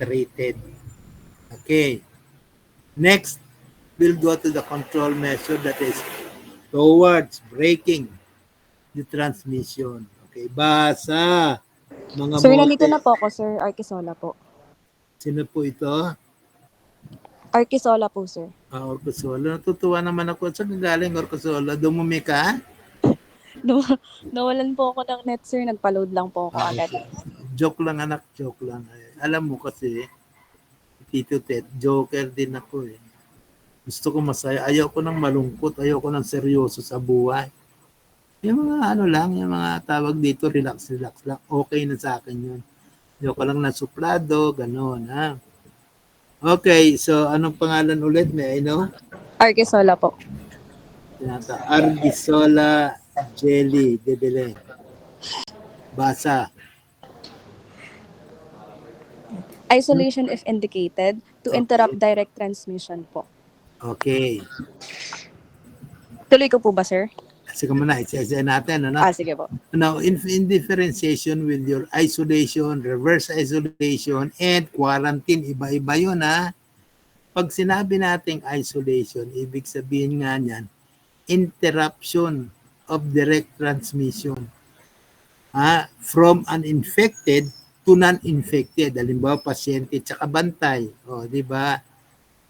treated. Okay. Next, we'll go to the control measure that is towards breaking the transmission. Okay, basa. Mga Sir, mote. nandito na po ako, Sir. Arquisola po. Sino po ito? Arquisola po, Sir. Arquisola. Natutuwa naman ako. Saan galing Arquisola? Dumumi ka? Nawalan po ako ng net, Sir. Nagpa-load lang po ako agad. Joke lang, anak. Joke lang. Alam mo kasi, Tito Ted, joker din ako eh. Gusto ko masaya. Ayaw ko ng malungkot. Ayaw ko ng seryoso sa buhay. Yung mga ano lang, yung mga tawag dito, relax lang. Okay na sa akin yun. Ayaw ko lang na suplado, gano'n, ha? Okay, so anong pangalan ulit? May I know? Arquisola po. Arquisola Jelly de Belen. Basa. Isolation if indicated to interrupt direct transmission po. Okay. Tuloy ko po ba, Sir? Sige muna, isa-isa natin. Ano? Sige po. Now, in differentiation with your isolation, reverse isolation, and quarantine, iba-iba yun, ha? Pag sinabi nating isolation, ibig sabihin nga niyan, interruption of direct transmission from uninfected to non-infected. Halimbawa, pasyente tsaka bantay. O, di ba?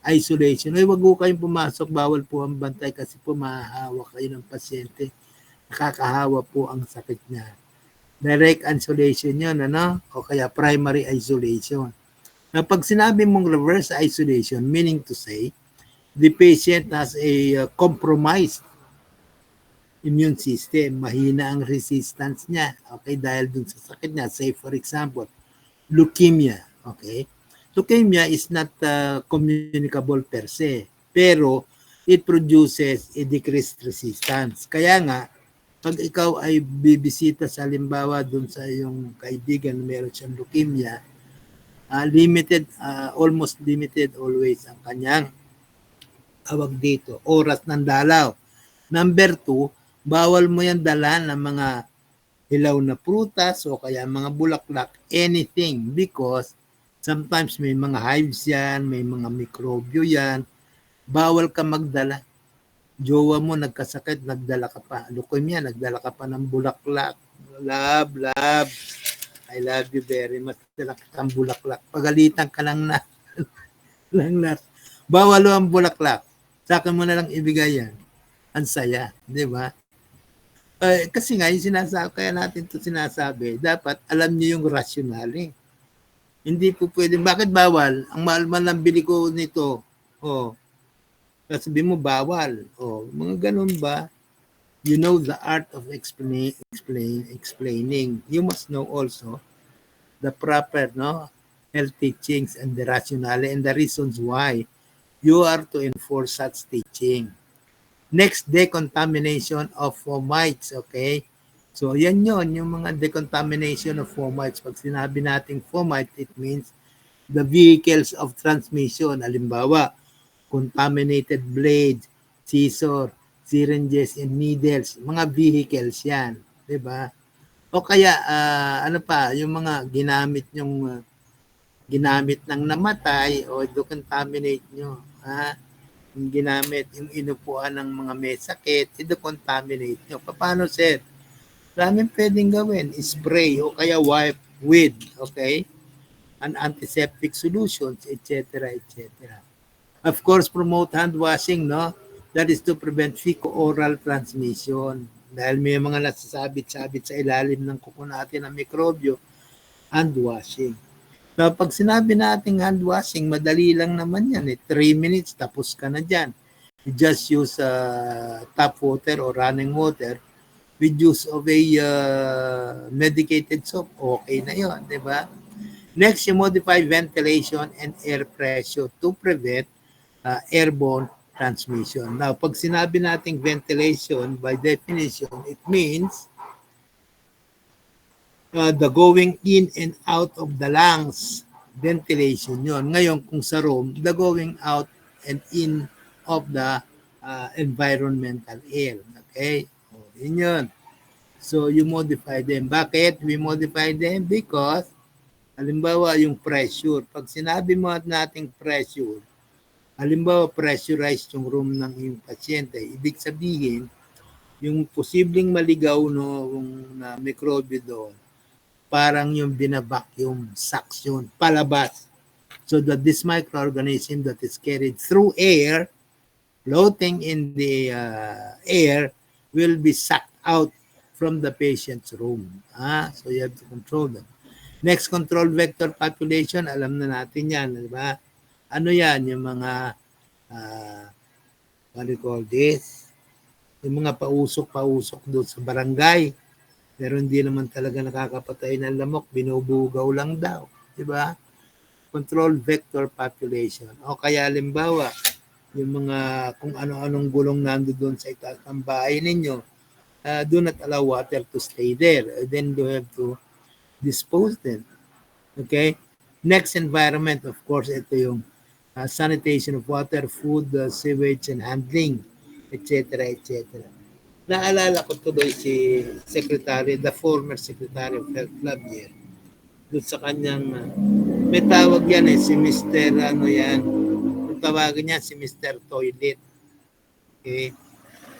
Isolation. Ay, wag po kayong pumasok. Bawal po ang bantay kasi po mahahawa kayo ng pasyente. Nakakahawa po ang sakit niya. Direct isolation yun, ano? O kaya primary isolation. Na pag sinabi mong reverse isolation, meaning to say, the patient has a compromised immune system, mahina ang resistance niya, okay, dahil dun sa sakit niya. Say for example, leukemia, okay? Leukemia is not communicable per se, pero it produces a decreased resistance. Kaya nga, pag ikaw ay bibisita sa halimbawa dun sa iyong kaibigan na meron siyang leukemia, limited, almost limited always ang kanyang tawag dito, oras ng dalaw. Number 2, bawal mo yan dala ng mga hilaw na prutas o kaya mga bulaklak, anything, because sometimes may mga hives yan, may mga mikrobyo yan, bawal ka magdala. Jowa mo nagkasakit, nagdala ka pa. Leukemia, nagdala ka pa ng bulaklak. Love, I love you very much. Dala ka ng bulaklak. Pagalitan ka lang na. Bawal ang bulaklak. Sa akin mo na lang ibigay yan. Ang saya, di ba? Kasi nga, yung sinasabi, kaya natin ito sinasabi, dapat alam niyo yung rationale. Hindi po pwede. Bakit bawal? Ang mahal-mahal ng bili ko nito. Sabi mo bawal. Mga ganun ba? You know the art of explaining. You must know also the proper health teachings and the rationale and the reasons why you are to enforce such teaching. Next, decontamination of fomites, okay? So, yan yon, yung mga decontamination of fomites. Pag sinabi nating fomite, it means the vehicles of transmission. Halimbawa, contaminated blades, scissor, syringes, and needles. Mga vehicles yan, di ba? O kaya, ano pa, yung mga ginamit ng namatay o decontaminate nyo, yung ginamit, yung inupuan ng mga may sakit, i-decontaminate nyo. Paano, sir? Maraming pwedeng gawin. Spray o kaya wipe with, okay? An antiseptic solutions, etc., etc. Of course, promote hand washing, no? That is to prevent fecal-oral transmission. Dahil may mga nasasabit-sabit sa ilalim ng kuko natin ng mikrobyo, hand washing. So, pag sinabi natin hand washing, madali lang naman yan. 3 minutes, tapos ka na dyan. You just use tap water or running water with use of a medicated soap. Okay na yon, di ba? Next, you modify ventilation and air pressure to prevent airborne transmission. Now, pag sinabi nating ventilation, by definition, it means the going in and out of the lungs, ventilation yon. Ngayon, kung sa room, the going out and in of the environmental air. Okay? Yun yun. So, you modify them. Bakit? We modify them because, halimbawa, yung pressure. Pag sinabi mo nating pressure, halimbawa, pressurized yung room ng iyong pasyente, ibig sabihin, yung posibleng maligaw na mikrobyo doon, parang yung binabacuum suction, palabas. So that this microorganism that is carried through air, floating in the air, will be sucked out from the patient's room. So you have to control them. Next, control vector population. Alam na natin yan, di ba? Ano yan? Yung mga, what do you call this? Yung mga pausok doon sa barangay. Pero hindi naman talaga nakakapatay ng lamok, binubugaw lang daw, di ba? Control vector population. O kaya halimbawa, yung mga kung ano-anong gulong nandoon sa itaas ng bahay ninyo, do not allow water to stay there. Then you have to dispose them. Okay? Next, environment, of course, ito yung sanitation of water, food, sewage, and handling, etc., etc. Naalala ko tuloy si Secretary, the former Secretary of Health Labier, doon sa kanyang, may tawag yan si Mr. ano yan, kung tawagin niya si Mr. Toilet. Okay?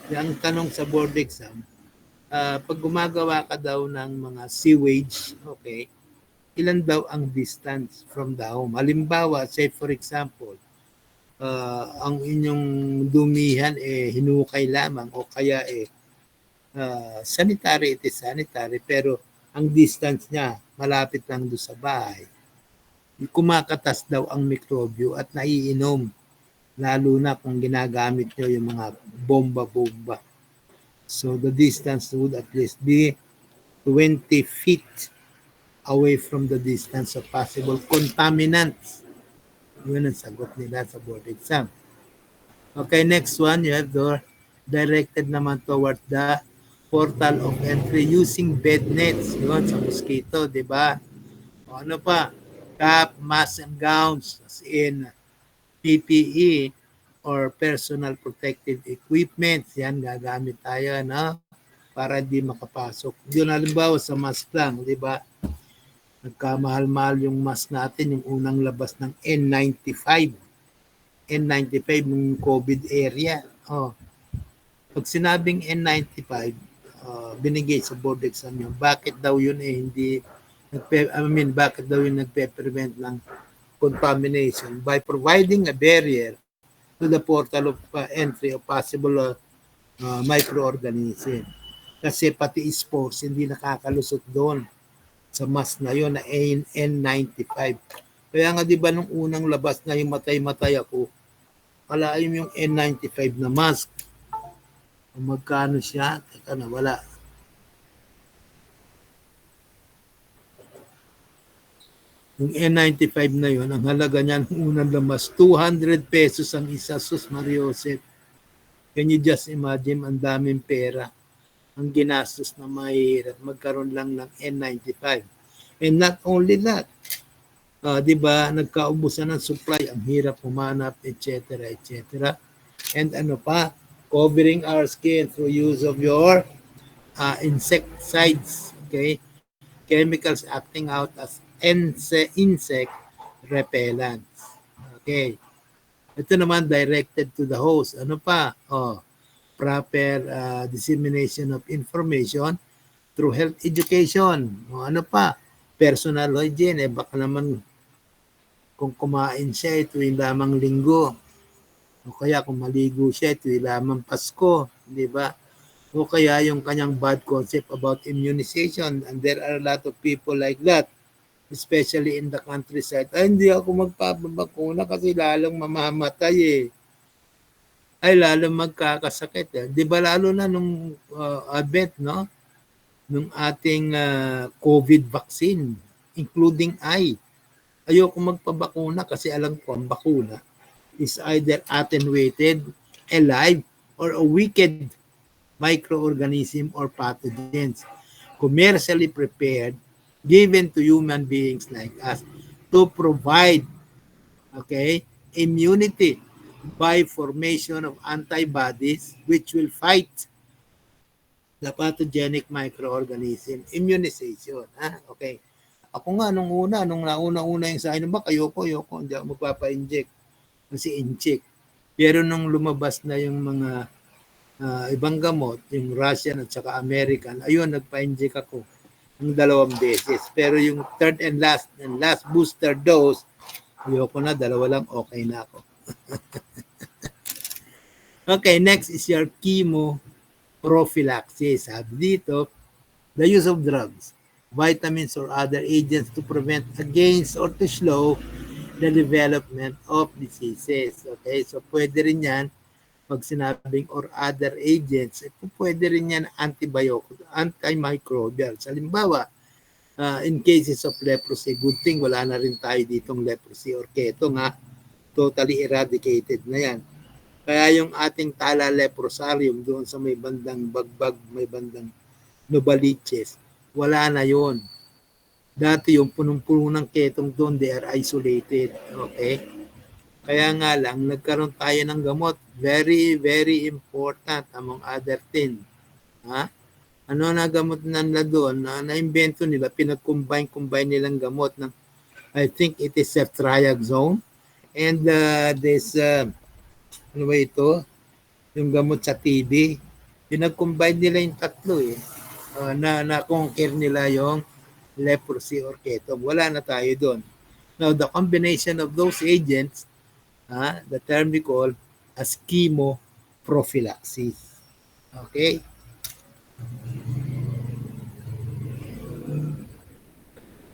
Yung tanong sa board exam, pag gumagawa ka daw ng mga sewage, okay, ilan daw ang distance from the home? Halimbawa, say for example, ang inyong dumihan hinukay lamang o kaya sanitary, it is sanitary, pero ang distance niya malapit lang doon sa bahay. kumakatas daw ang mikrobyo at naiinom. Lalo na kung ginagamit nyo yung mga bomba-bomba. So the distance would at least be 20 feet away from the distance of possible contaminants. Yun ang sagot nila sa board exam. Okay, next one, you have the directed naman toward the portal of entry using bed nets. Yun, sa mosquito, di ba? O ano pa? Cap, mask, and gowns, as in PPE or personal protective equipment. Yan, gagamit tayo, no? Para di makapasok. Yun, halimbawa sa mask lang, di ba? Nagkamahal-mahal yung mask natin, yung unang labas ng N95. N95 ng COVID area. Oh. Pag sinabing N95, binigay sa board exam yun, bakit daw yun hindi bakit daw yun nagpe-prevent ng contamination by providing a barrier to the portal of entry of possible microorganism. Kasi pati spores hindi nakakalusot doon sa mask na yun na N95. Kaya nga di ba nung unang labas na yung matay-matay ako, alaim yung N95 na mask. Magkano siya? Teka na, wala. Yung N95 na yun, ang halaga niya ng unang lamas, 200 pesos ang isa. Sus Mariosep. Can you just imagine, ang daming pera ang ginastos na mahirap magkaroon lang ng N95. And not only that, di ba, nagkaubusan ng supply, ang hirap humanap, etc., etc. And ano pa, covering our skin through use of your insecticides, okay? Chemicals acting out as insect repellents. Okay. Ito naman directed to the host. Ano pa? Proper dissemination of information through health education. Ano pa? Personal hygiene. Baka naman kung kumain siya, ito yung lamang linggo. O kaya kung maligo siya, ito yung lamang Pasko. Di ba? O kaya yung kanyang bad concept about immunization. And there are a lot of people like that, especially in the countryside. Ay, hindi ako magpapabakuna kasi lalong mamamatay eh. Ay, lalong magkakasakit eh. Di ba lalo na nung advent, no? Nung ating COVID vaccine, including ayoko magpabakuna kasi alam ko ang bakuna is either attenuated, alive, or a wicked microorganism or pathogens commercially prepared, given to human beings like us to provide, okay, immunity by formation of antibodies which will fight the pathogenic microorganism. Immunization. Okay. Ako nga nung nauna yung sa akin, ayoko, hindi ako magpapa-inject kasi inject. Pero nung lumabas na yung mga ibang gamot, yung Russian at saka American, ayun, nagpa-inject ako ng 2 beses. Pero yung third and last booster dose, ayoko na, 2 lang, okay na ako. Okay, next is your chemo prophylaxis. Sabi dito, the use of drugs, vitamins or other agents to prevent against or to slow the development of diseases. Okay, so pwede rin yan pag sinabing or other agents, pwede rin yan antimicrobial. Halimbawa, in cases of leprosy, good thing wala na rin tayo ditong leprosy or keto nga, totally eradicated na yan. Kaya yung ating Tala Leprosarium doon sa may bandang Bagbag, may bandang Novaliches, wala na yon. Dati yung punong-puno ng ketong doon, they are isolated. Okay? Kaya nga lang, nagkaroon tayo ng gamot. Very, very important among other things. Ano na gamot nila doon? Na-invento nila, pinag-combine nilang gamot ng, I think it is ceftriaxone. And this, ano ba ito? Yung gamot sa TB. Pinag-combine nila yung tatlo eh. Na-conquer nila yung leprosy or ketong. Wala na tayo doon. Now, the combination of those agents, the term we call as chemoprophylaxis. Okay?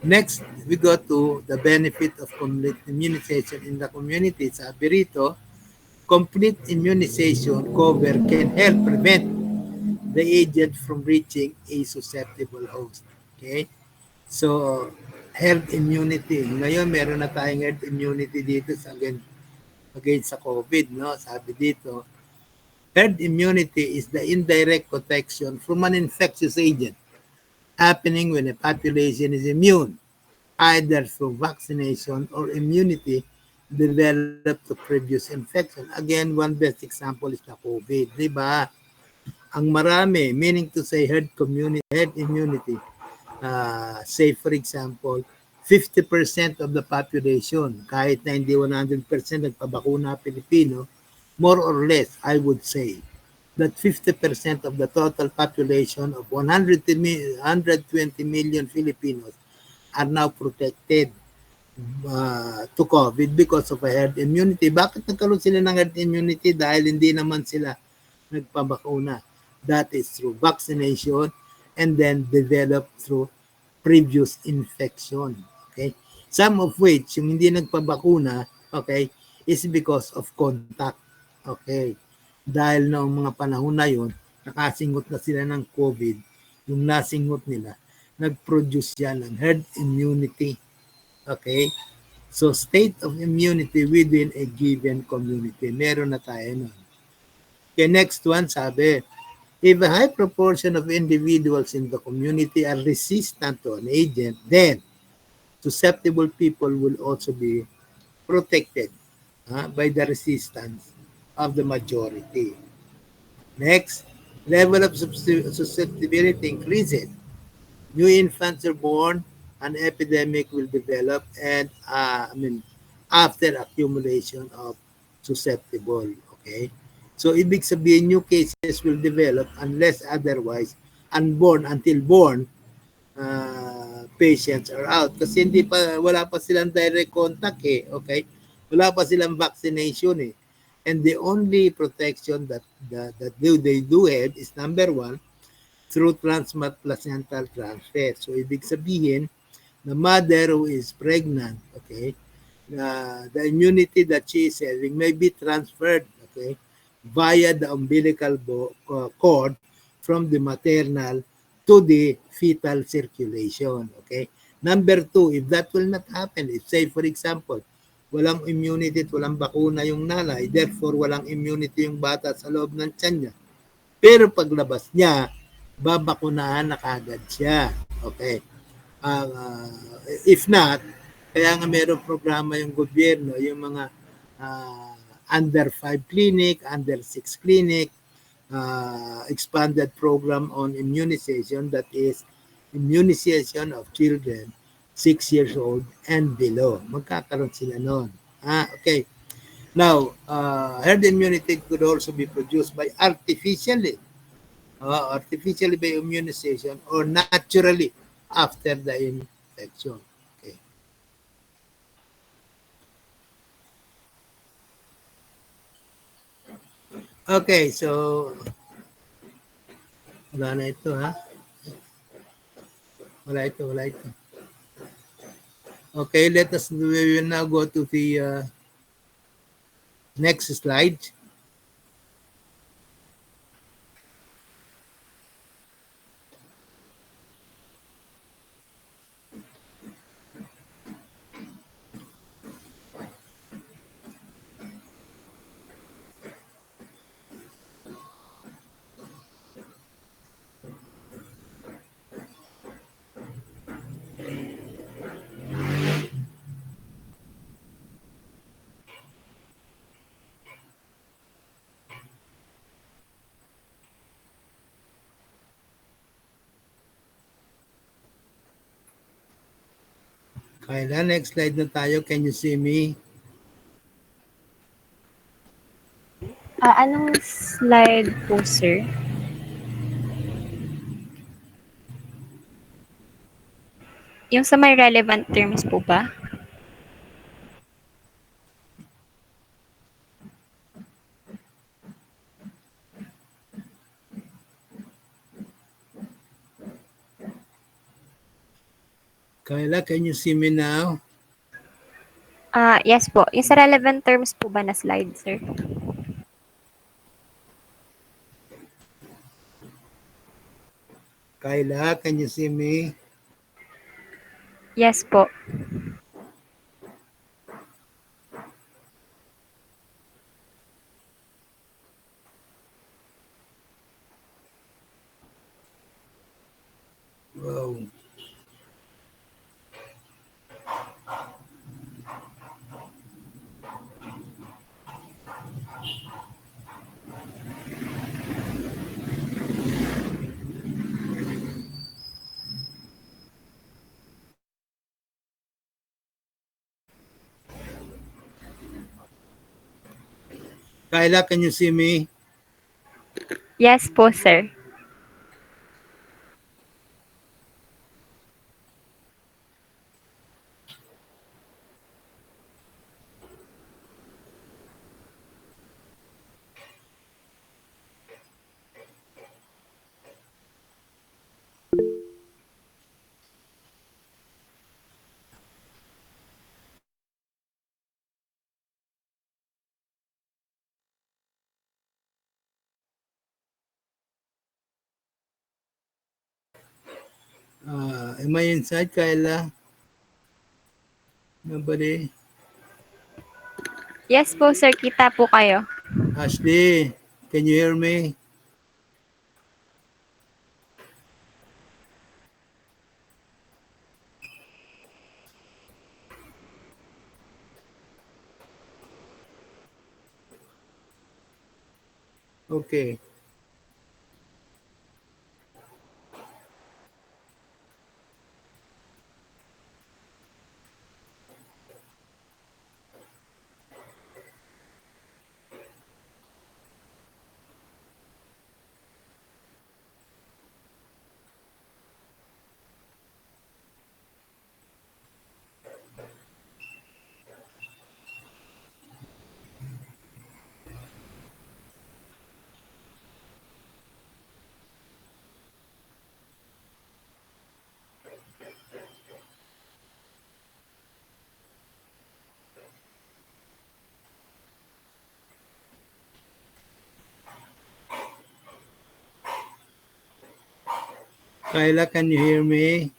Next, we go to the benefit of complete immunization in the community. Sabi rito, complete immunization cover can help prevent the agent from reaching a susceptible host. Okay? So, herd immunity. Ngayon, meron na tayong herd immunity dito against sa COVID. No? Sabi dito, herd immunity is the indirect protection from an infectious agent happening when a population is immune, either through vaccination or immunity developed to previous infection. Again, one best example is the COVID, di ba? Ang marami, meaning to say herd immunity, say for example, 50% of the population, kahit na hindi 100% nagpabakuna Pilipino, more or less, I would say, that 50% of the total population of 120 million Filipinos are now protected to COVID because of a herd immunity. Bakit nagkaroon sila ng herd immunity? Dahil hindi naman sila nagpabakuna. That is through vaccination and then developed through previous infection. Okay? Some of which, yung hindi nagpabakuna, okay, is because of contact. Okay? Dahil noong mga panahon na yun, nakasingot na sila ng COVID, yung nasingot nila, nag-produce yan ng herd immunity. Okay? So, state of immunity within a given community. Meron na tayo nun. Okay, next one, sabi, if a high proportion of individuals in the community are resistant to an agent, then susceptible people will also be protected by the resistance of the majority. Next, level of susceptibility increases. New infants are born, an epidemic will develop, and after accumulation of susceptible. Okay? So, ibig sabihin, new cases will develop unless otherwise unborn until born patients are out. Kasi wala pa silang direct contact eh. Okay? Wala pa silang vaccination eh. And the only protection that they do have is number one, through transplacental transfer. So, ibig sabihin, the mother who is pregnant, okay, the immunity that she is having may be transferred, okay, via the umbilical cord from the maternal to the fetal circulation, okay. Number two, if that will not happen, if say for example, walang immunity at walang bakuna yung nanay, therefore walang immunity yung bata sa loob ng tiyan niya. Pero paglabas niya, babakunahan na kagad siya. Okay. If not, kaya nga mayroong programa yung gobyerno, yung mga under 5 clinic, under 6 clinic, expanded program on immunization, that is immunization of children 6 years old and below. Magkakaroon sila nun. Okay. Now, herd immunity could also be produced by artificially by immunization or naturally after the infection. Okay. Okay, so wala na ito ha. Wala ito. Okay, we will now go to the next slide. Kaya next slide na tayo. Can you see me? Anong slide po, sir? Yung sa may relevant terms po ba? Kyla, can you see me now? Yes po. Yung sa relevant terms po ba na slide, sir? Kyla, can you see me? Yes po. Wow. Kyla, can you see me? Yes po, sir. Am I inside, Kyla? Nobody? Yes po, sir. Kita po kayo. Ashley, can you hear me? Okay. Kyla, can you hear me?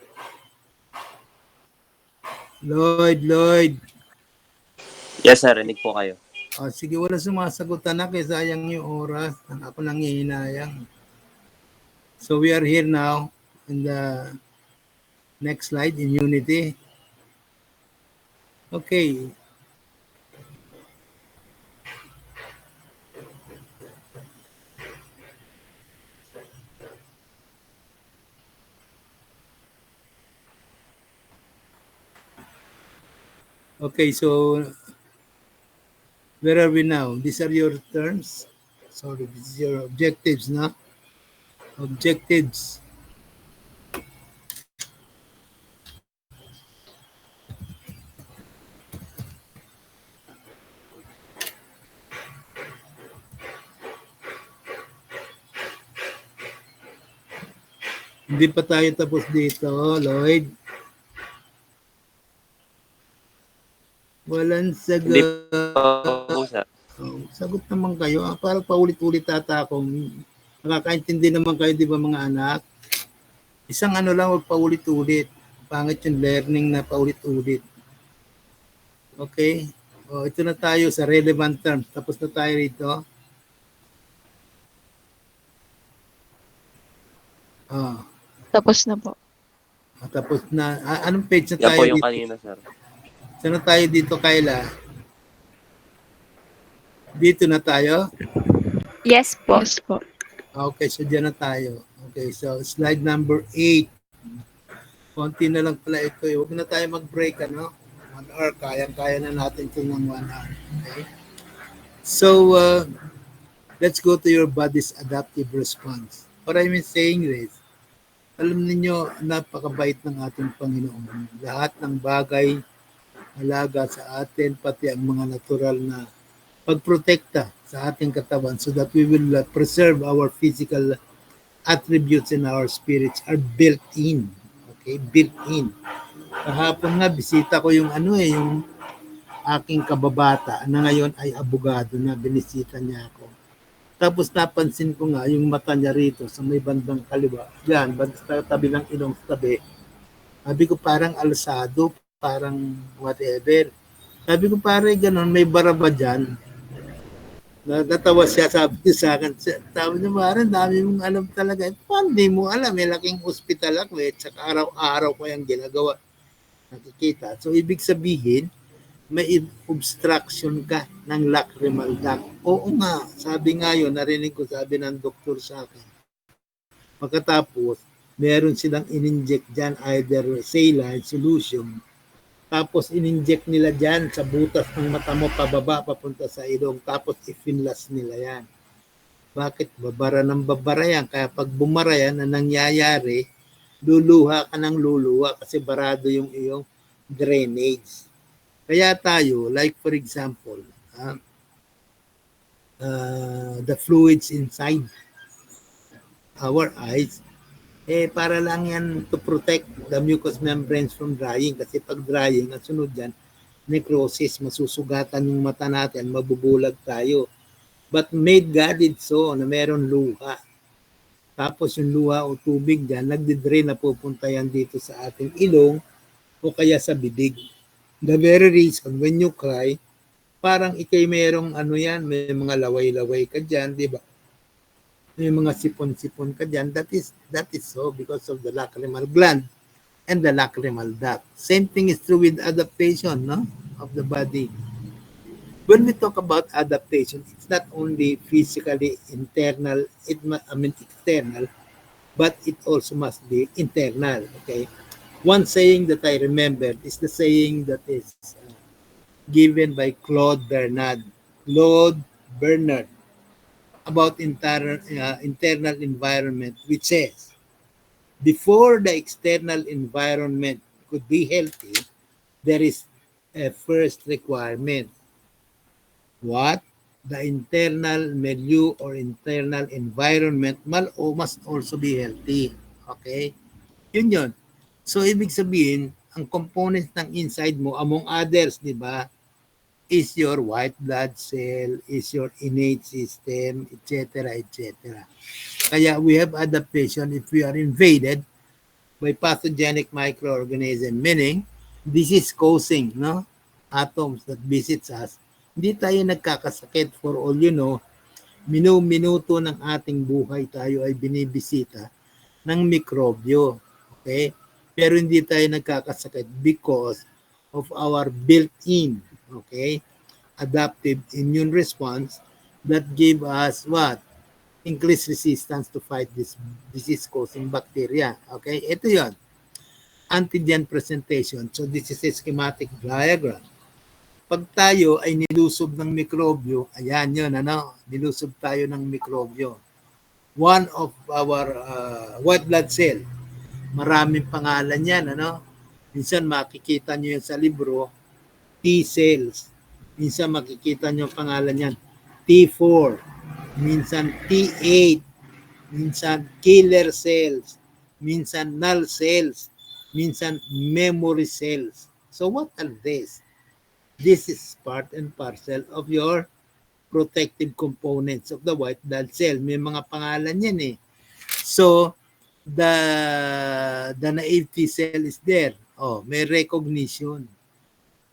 Lloyd. Yes, sir. Rinig po kayo. Sige, wala sumasagot anak, sayang yung oras. Ako nanghihinayang. So we are here now in the next slide in Unity. Okay. Okay, so where are we now? These are your terms. Sorry, this is your objectives, no? Objectives. Hindi pa tayo tapos dito, Lloyd. Walang sagot. Hindi po, sir. Sagot naman kayo. Parang paulit-ulit ata akong nakakaintindi naman kayo, di ba mga anak? Isang ano lang, wag paulit-ulit. Pangit yung learning na paulit-ulit. Okay? Ito na tayo sa relevant terms. Tapos na tayo rito. Tapos na po. Tapos na. Anong page na Yan tayo po yung dito? kanina, sir. Saan na tayo dito, Kyla? Dito na tayo? Yes po. Yes po. Okay, so dyan na tayo. Okay, so slide number 8. Konti na lang pala ito. Huwag na tayo mag-break, ano? 1 hour. Kaya na natin ito ng 1 hour. Okay? So, let's go to your body's adaptive response. What I mean saying is, alam niyo napakabait ng ating Panginoon. Lahat ng bagay, alaga sa atin, pati ang mga natural na pagprotekta sa ating katawan so that we will preserve our physical attributes and our spirits are built in. Okay? Built in. Kahapon nga, bisita ko yung yung aking kababata na ngayon ay abogado na binisita niya ako. Tapos napansin ko nga yung mata niya rito sa may bandang kaliwa. Yan, sa tabi ng ilong tabi. Sabi ko parang alsado, parang whatever. Sabi ko pare ganun, may bara ba dyan? Natawa siya, sabi niya sa akin. Sabi niya parang dami mong alam talaga. Paano di mo alam? May laking ospital ako Saka araw-araw ko yung ginagawa. Nakikita. So ibig sabihin, may obstruction ka ng lacrimal duct. Oo nga, sabi nga yun, narinig ko, sabi ng doktor sa akin. Pagkatapos, meron silang in-inject dyan, either saline solution, tapos in-inject nila dyan sa butas ng mata mo, pababa, papunta sa ilong, tapos i-finlas nila yan. Bakit? Babara ng babara yan. Kaya pag bumara yan, na nangyayari, luluha ka ng luluha kasi barado yung iyong drainage. Kaya tayo, like for example, the fluids inside our eyes, para lang yan to protect the mucous membranes from drying. Kasi pag drying, ang sunod dyan, necrosis, masusugatan yung mata natin, mabubulag tayo. But made God it so, na meron luha. Tapos yung luha o tubig dyan, nagdidrain na pupunta yan dito sa ating ilong o kaya sa bibig. The very reason when you cry, parang ikay merong may mga laway-laway ka dyan, di ba? May mga sipon-sipon ka dyan. That is so because of the lacrimal gland and the lacrimal duct. Same thing is true with adaptation, no, of the body. When we talk about adaptation, it's not only physically internal, external, but it also must be internal, okay? One saying that I remembered is the saying that is given by Claude Bernard about internal environment, which says, before the external environment could be healthy, there is a first requirement. What? The internal milieu or internal environment must also be healthy. Okay? Yun. So, ibig sabihin, ang components ng inside mo, among others, di ba, is your white blood cell, is your innate system, etc., etc. Kaya we have adaptation if we are invaded by pathogenic microorganism, meaning disease causing atoms that visits us. Hindi tayo nagkakasakit. For all you know, minuto ng ating buhay tayo ay binibisita ng mikrobyo. Okay? Pero hindi tayo nagkakasakit because of our built-in, okay, adaptive immune response that give us what? Increased resistance to fight this disease-causing bacteria. Okay? Ito yon. Antigen presentation. So this is a schematic diagram. Pag tayo ay nilusob ng mikrobyo, ayan yun, nilusob tayo ng mikrobyo. One of our white blood cell, maraming pangalan yan, Minsan makikita nyo yan sa libro, T cells. Minsan makikita nyo ang pangalan yan, T4. Minsan T8. Minsan killer cells. Minsan null cells. Minsan memory cells. So what are these? This is part and parcel of your protective components of the white blood cell. May mga pangalan yan eh. So, the naive T cell is there. May recognition.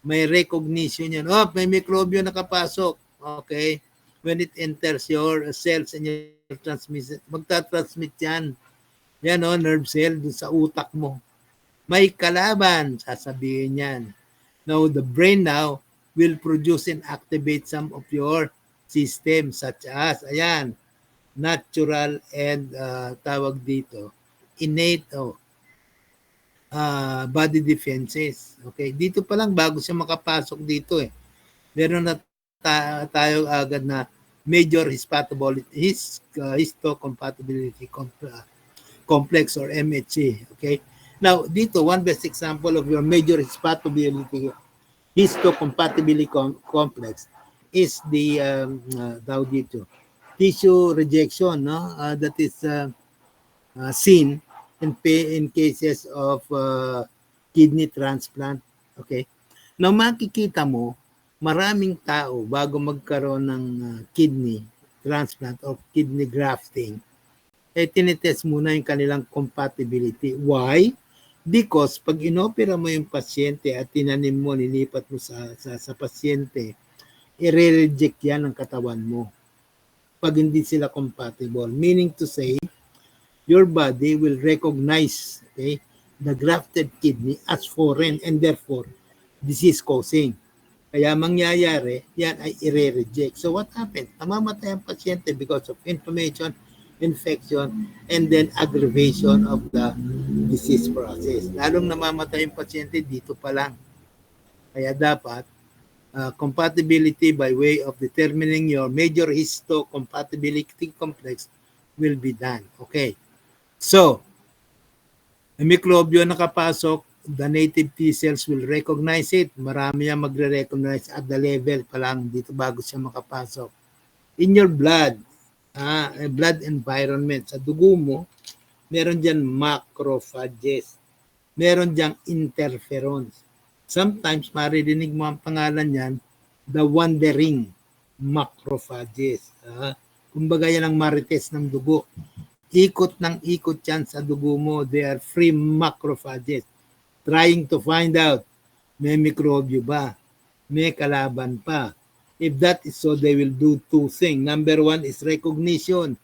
May recognition yan. May mikrobyo nakapasok. Okay? When it enters your cells and your transmission, magta-transmit yan. Yan nerve cell dun sa utak mo. May kalaban, sasabihin yan. Now, the brain now will produce and activate some of your systems such as, natural and tawag dito, innate body defenses. Okay, dito pa lang bago siya makapasok dito meron na tayo agad na major histocompatibility complex or MHC. Okay, now dito one best example of your major histocompatibility complex is the tissue rejection, that is seen in cases of kidney transplant. Okay? Now, makikita mo, maraming tao bago magkaroon ng kidney transplant or kidney grafting, tinitest muna yung kanilang compatibility. Why? Because pag inopera mo yung pasyente at tinanim mo, nilipat mo sa pasyente, i-reject yan ng katawan mo pag hindi sila compatible. Meaning to say, your body will recognize, okay, the grafted kidney as foreign and therefore disease-causing. Kaya mangyayari, yan ay i-reject. So what happened? Namamatay ang pasyente because of inflammation, infection, and then aggravation of the disease process. Lalong namamatay yung pasyente dito pa lang. Kaya dapat, compatibility by way of determining your major histocompatibility complex will be done. Okay. So, ang mikrobyo nakapasok, the native T cells will recognize it. Marami yan magre-recognize at the level pa lang dito bago siya makapasok. In your blood, blood environment, sa dugo mo, meron dyan macrophages. Meron dyan interferons. Sometimes, maririnig mo ang pangalan niyan, the wandering macrophages. Kumbaga yan ang marites ng dugo. Ikot ng ikot yan sa dugo mo. They are free macrophages. Trying to find out, may mikrobyo ba? May kalaban pa? If that is so, they will do two things. Number one is recognition.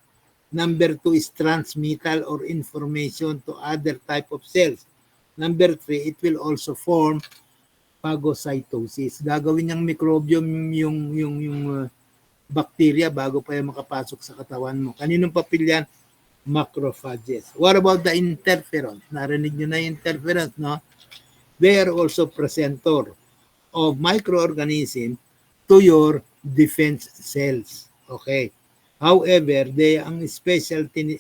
Number two is transmittal or information to other type of cells. Number three, it will also form phagocytosis. Gagawin niyang microbiome yung bacteria bago pa yung makapasok sa katawan mo. Kaninong papel yan? Macrophages. What about the interferons? Narinig nyo na yung interferons, no? They are also presenter of microorganism to your defense cells. Okay. However, ang specialty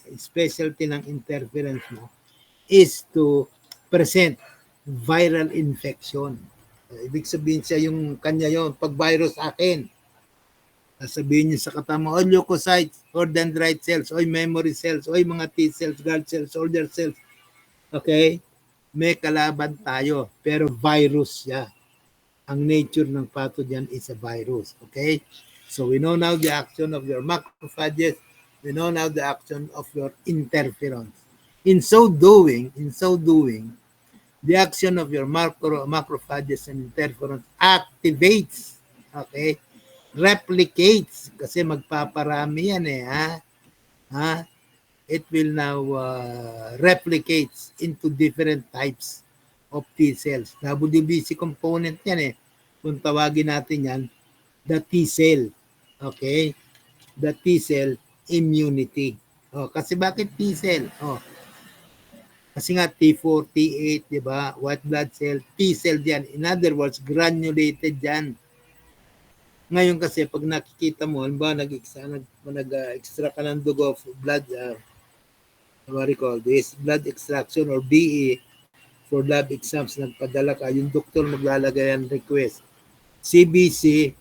ng interference mo is to present viral infection. Ibig sabihin siya yung kanya yon, pag virus akin, sabihin niyo sa katawan mo, leukocytes, or dendrite cells, or memory cells, or mga T cells, guard cells, soldier cells. Okay? May kalaban tayo, pero virus siya. Ang nature ng pathogen is a virus. Okay? So we know now the action of your macrophages. We know now the action of your interferons. In so doing, the action of your macrophages and interferons activates, okay, replicates, kasi magpaparami yan it will now replicates into different types of T cells. WBC component yan kung tawagin natin yan, the T cell, okay, the T cell immunity. Kasi bakit T cell? Kasi nga T4, T8, di ba? White blood cell, T cell diyan. In other words, granulated diyan. Ngayon kasi pag nakikita mo, ba nag-extract ka ng dugo of blood, what we call this, blood extraction or BE for lab exams, nagpadala ka, yung doktor maglalagay ang request. CBC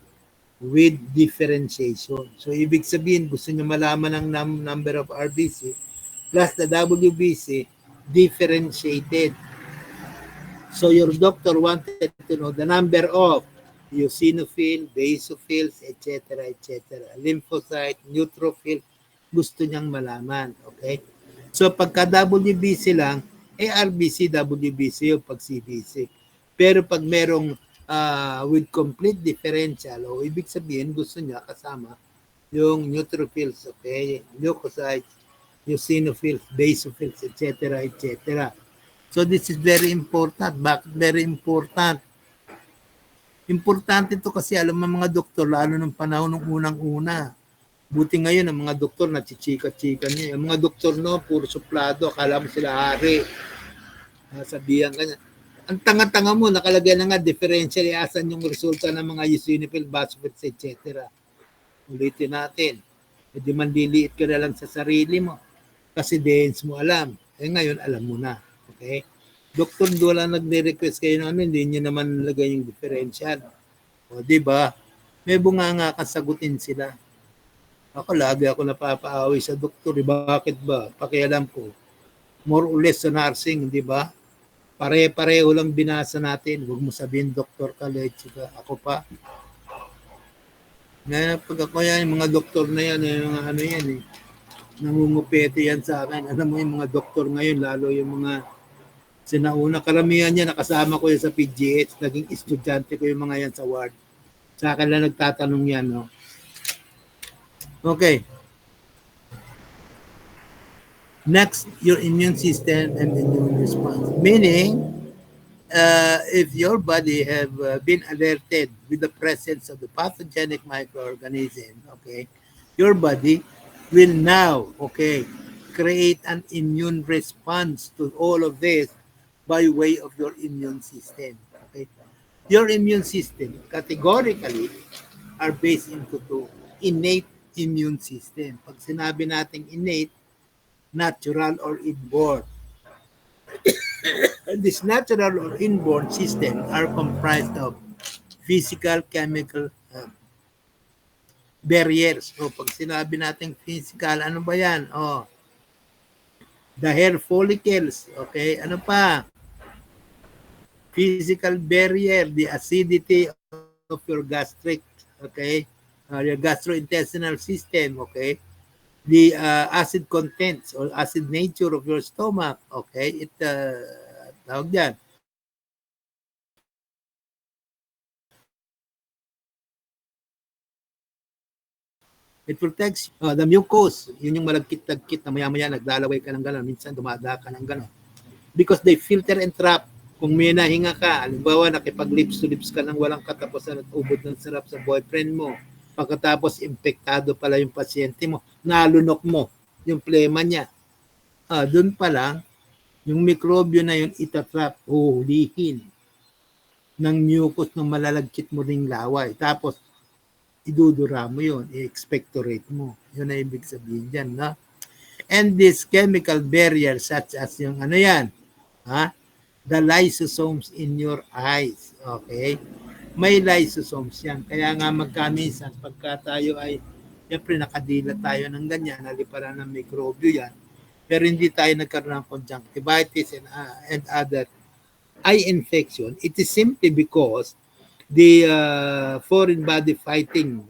with differentiation. So ibig sabihin, gusto niyo malaman ang number of RBC plus the WBC differentiated. So your doctor wanted to know the number of eosinophil, basophils, etc., lymphocyte, neutrophil, gusto niyang malaman. Okay? So pagka WBC lang, RBC, WBC o pag CBC. Pero pag merong with complete differential, ibig sabihin gusto niya kasama yung neutrophils, okay, leukocytes, eosinophils, basophils, etc., etc. So this is very important. Bakit very important? Importante ito kasi alam ng mga doktor, lalo ng panahon ng unang-una. Buti ngayon ang mga doktor nachichika-chika niya. Ang mga doktor puro suplado, akala mo sila hari. Sabihan ka niya. Ang tanga-tanga mo, nakalagay na nga differential, iasan yung resulta ng mga eosinophil, basophils, etc. Ulitin natin. Hindi man liliit ka na lang sa sarili mo. Kasi dehens mo alam. Ngayon, alam mo na. Okay? Doktor, wala nagre-request kayo ng hindi nyo naman nalagay yung differential. O, di ba? May bunganga kasagutin sila. Lagi ako napapaawi sa doktor. Bakit ba? Pakialam ko. More or less sa nursing, di ba? Pare-pareho lang binasa natin. Huwag mo sabihin, Dr. Kalechi ka. Ako pa. Ngayon, pag ako yan, yung mga doktor na yan, yung mga ano yan eh. Nangungupete yan sa akin. Alam mo yung mga doktor ngayon, lalo yung mga sinauna. Karamihan niya, nakasama ko yan sa PGH. Naging estudyante ko yung mga yan sa ward. Sa akin lang nagtatanong yan, no? Okay. Next, your immune system and immune response. Meaning, if your body have been alerted with the presence of the pathogenic microorganism, okay, your body will now, okay, create an immune response to all of this by way of your immune system. Okay, your immune system categorically are based into two innate immune system. Pag sinabi nating innate, natural or inborn. This natural or inborn system are comprised of physical, chemical barriers. So pag sinabi natin physical, ano ba yan? Oh, the hair follicles. Okay, ano pa? Physical barrier, the acidity of your gastric, okay, your gastrointestinal system, okay, the acid contents or acid nature of your stomach, okay, it tawag yan. It protects the mucus, yun yung malagkit-lagkit na maya-maya naglalaway ka ng gano'n, minsan dumada ka ng gano'n. Because they filter and trap. Kung may nahinga ka, halimbawa nakipag-lips to lips ka ng walang katapusan at ubod ng sarap sa boyfriend mo, pagkatapos impektado pala yung pasyente mo, nalunok mo yung plema niya. Doon pa lang, yung mikrobyo na yun itatrap, huhulihin ng mucus ng malalagkit mo ring laway. Tapos, idudura mo yun, i-expectorate mo. Yun na ibig sabihin dyan, no? And this chemical barrier such as yung ano yan, the lysosomes in your eyes, okay? May lysosomes yan. Kaya nga magkamisan, pagka tayo ay, siyempre nakadila tayo ng ganyan, naliparan ng mikrobyo yan, pero hindi tayo nagkaroon ng conjunctivitis and other eye infection. It is simply because the foreign body fighting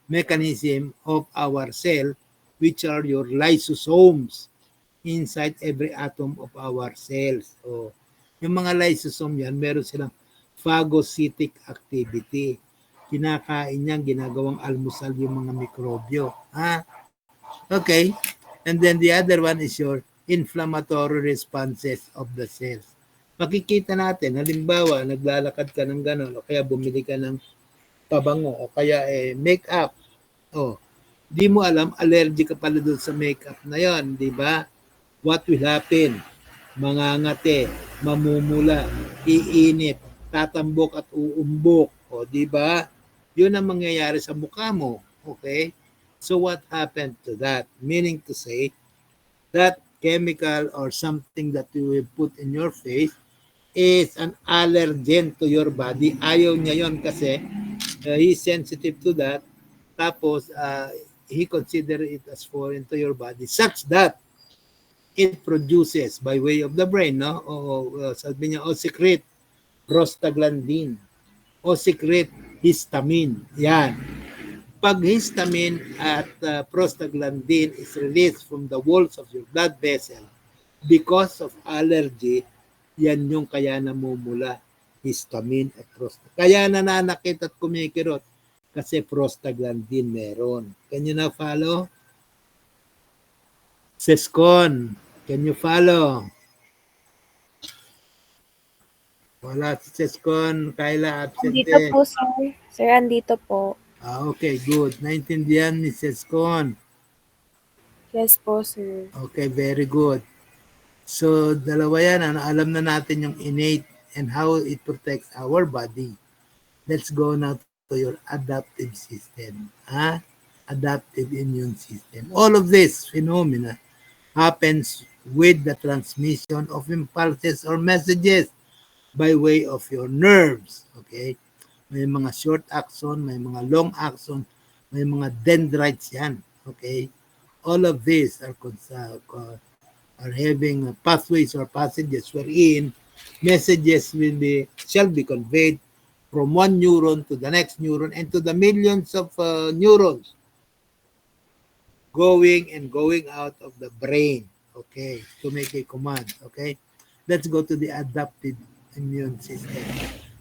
mechanism of our cell, which are your lysosomes inside every atom of our cells. So, yung mga lysosome yan, meron silang phagocytic activity. Kinakain yan, ginagawang almusal yung mga mikrobyo. Okay. And then the other one is your inflammatory responses of the cells. Makikita natin, halimbawa, naglalakad ka ng gano'n, o kaya bumili ka ng pabango, o kaya make-up. Di mo alam, allergic ka pala doon sa make-up na yon, di ba? What will happen? Mangangate, mamumula, iinit, tatambok at uumbok. Di ba? Yun ang mangyayari sa mukha mo. Okay? So what happened to that? Meaning to say, that chemical or something that you will put in your face is an allergen to your body. Ayaw niya yon kasi he's sensitive to that. Tapos, he consider it as foreign to your body such that it produces by way of the brain, no? Sabi niya, secrete prostaglandin o secrete histamine. Yan. Pag histamine at prostaglandin is released from the walls of your blood vessel because of allergy, yan yung kaya namumula, histamine at prostaglandin. Kaya nananakit at kumikirot kasi prostaglandin meron. Can you now follow? Seskon, can you follow? Wala si Seskon, Kayla absente. Andito po, sir. Sir, andito po. Okay, good. Naintindihan ni Seskon. Yes po, sir. Okay, very good. So, dalawa yan. Alam na natin yung innate and how it protects our body. Let's go now to your adaptive system. Adaptive immune system. All of this phenomena happens with the transmission of impulses or messages by way of your nerves. Okay? May mga short axon, may mga long axon, may mga dendrites yan. Okay? All of these are having pathways or passages wherein messages shall be conveyed from one neuron to the next neuron and to the millions of neurons going and going out of the brain, okay, to make a command, okay? Let's go to the adaptive immune system.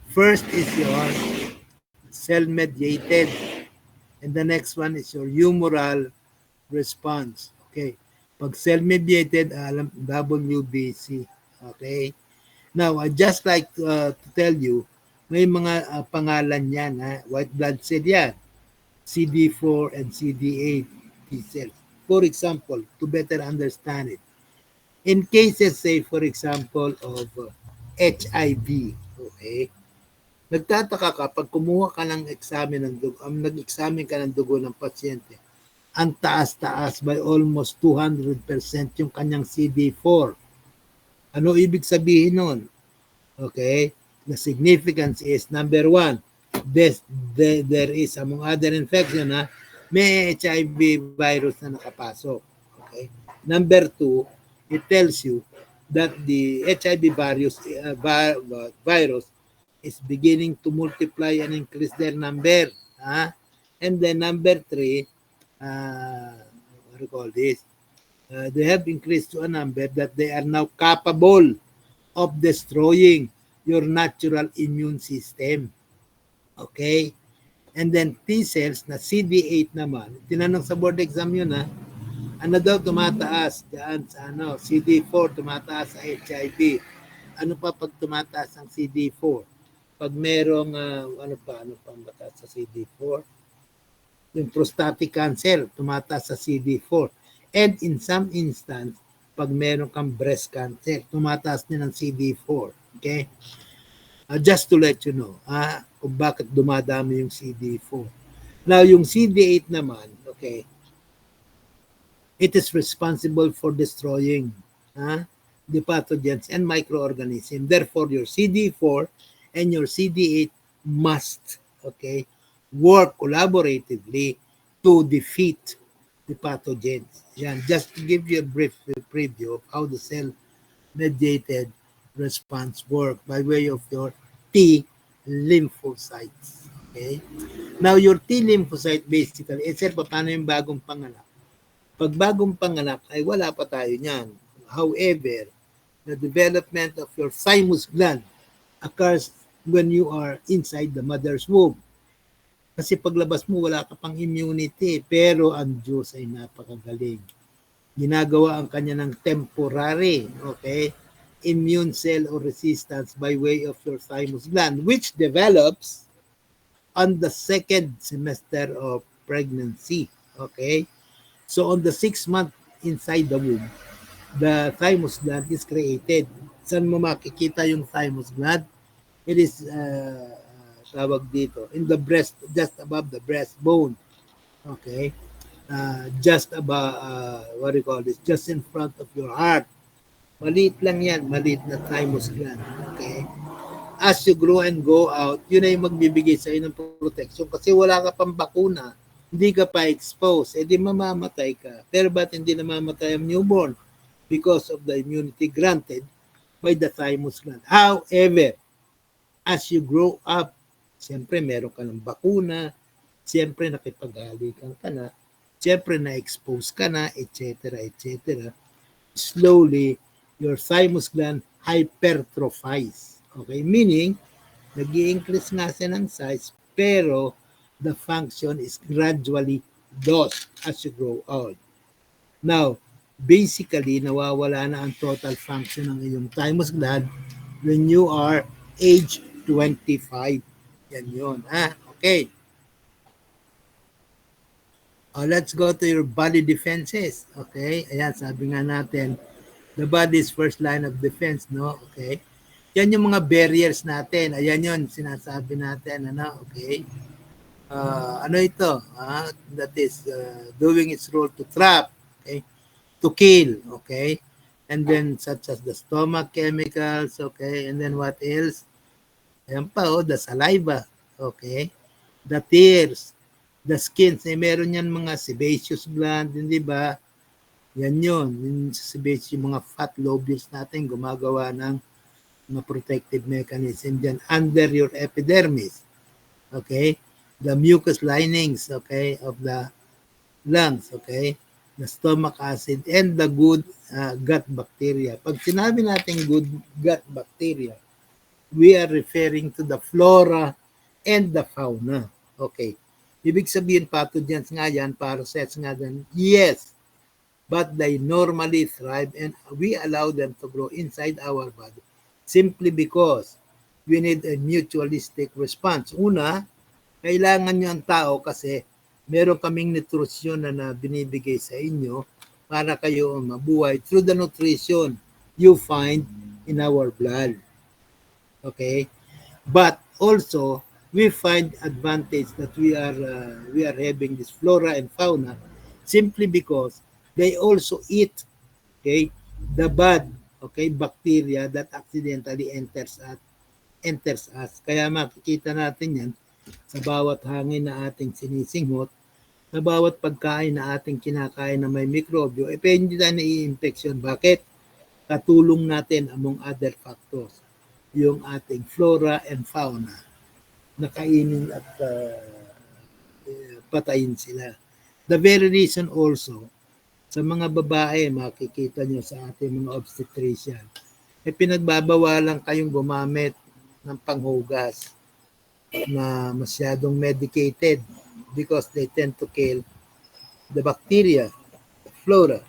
First is your cell-mediated, and the next one is your humoral response, okay? Pag cell-mediated, alam, WBC, okay? Now, I just like to tell you, may mga pangalan yan, ha? White blood cell yan, CD4 and CD8 T cells. For example, to better understand it, in cases, say, for example, of HIV, okay, nagtataka ka, pag kumuha ka ng examen ng dugo, nag-examine ka ng dugo ng pasyente, ang taas-taas by almost 200% yung kanyang CD4. Ano ibig sabihin nun? Okay? The significance is, number one, there is, among other infection, may HIV virus na nakapasok. Okay? Number two, it tells you that the HIV virus is beginning to multiply and increase their number. And then number three, what do you call this? They have increased to a number that they are now capable of destroying your natural immune system. Okay? And then T cells na CD8 naman, tinanong sa board exam yun, ano daw tumataas dyan sa CD4 tumataas sa HIV. Ano pa pag tumataas ang CD4? Pag merong, ano pa mataas sa CD4? Yung prostatic cancer, tumataas sa CD4. And in some instance, pag meron kang breast cancer, tumataas din ang CD4. Okay? Just to let you know, kung bakit dumadami yung CD4. Now, yung CD8 naman, okay, it is responsible for destroying the pathogens and microorganisms. Therefore, your CD4 and your CD8 must, okay, work collaboratively to defeat the pathogens. Yan, just to give you a brief preview of how the cell-mediated response work by way of your T lymphocytes. Okay? Now, your T lymphocyte basically, sir, paano yung bagong panganak? Pag bagong panganak ay wala pa tayo niyan. However, the development of your thymus gland occurs when you are inside the mother's womb. Kasi paglabas mo, wala ka pang immunity, pero ang Diyos ay napakagaling. Ginagawa ang kanya ng temporary, okay, immune cell or resistance by way of your thymus gland, which develops on the second semester of pregnancy, okay? So on the 6th month inside the womb, the thymus gland is created. Saan mo makikita yung thymus gland? It is, tawag dito, in the breast, just above the breastbone, okay? Just above, what do you call this? Just in front of your heart. Maliit lang yan, maliit na thymus gland, okay? As you grow and go out, yun ay magbibigay sa iyo ng protection kasi wala ka pang bakuna, hindi ka pa exposed, edi mamamatay ka. Pero ba't hindi namamatay ang newborn? Because of the immunity granted by the thymus gland. However, as you grow up, siyempre meron ka ng bakuna, siyempre nakipaghalikan ka na, siyempre na-expose ka na, etc., etc. Slowly, your thymus gland hypertrophies. Okay? Meaning, nag-i-increase nga siya ng size, pero the function is gradually lost as you grow old. Now, basically, nawawala na ang total function ng iyong thymus gland when you are age 25. Yan yun. Okay. Let's go to your body defenses. Okay? Ayan, sabi nga natin, the body's first line of defense, no? Okay? Yan yung mga barriers natin. Ayan yun, sinasabi natin, ano? Okay? Ano ito? That is doing its role to trap, okay? To kill, okay? And then such as the stomach chemicals, okay? And then what else? Ayan pa, the saliva, okay? The tears, the skin. Meron yan mga sebaceous gland, hindi ba? Yan yun. Yung sebaceous, yung mga fat lobules natin gumagawa ng mga protective mechanism dyan under your epidermis. Okay? The mucous linings, okay, of the lungs, okay? The stomach acid and the good gut bacteria. Pag sinabi natin good gut bacteria, we are referring to the flora and the fauna. Okay. Ibig sabihin pathogens nga yan, parasites nga yan. Yes. But they normally thrive and we allow them to grow inside our body simply because we need a mutualistic response. Una, kailangan nyo ang tao kasi meron kaming nutrition na binibigay sa inyo para kayo mabuhay through the nutrition you find in our blood. Okay? But also, we find advantage that we are having this flora and fauna simply because they also eat, okay, the bad, okay, bacteria that accidentally enters us. Kaya makikita natin yan sa bawat hangin na ating sinisinghot, sa bawat pagkain na ating kinakain na may mikrobyo, hindi tayo nai-infection. Bakit? Katulong natin among other factors yung ating flora and fauna na kainin at patayin sila. The very reason also, sa mga babae, makikita nyo sa ating mga obstetrician, pinagbabawalan kayong gumamit ng panghugas na masyadong medicated because they tend to kill the bacteria, the flora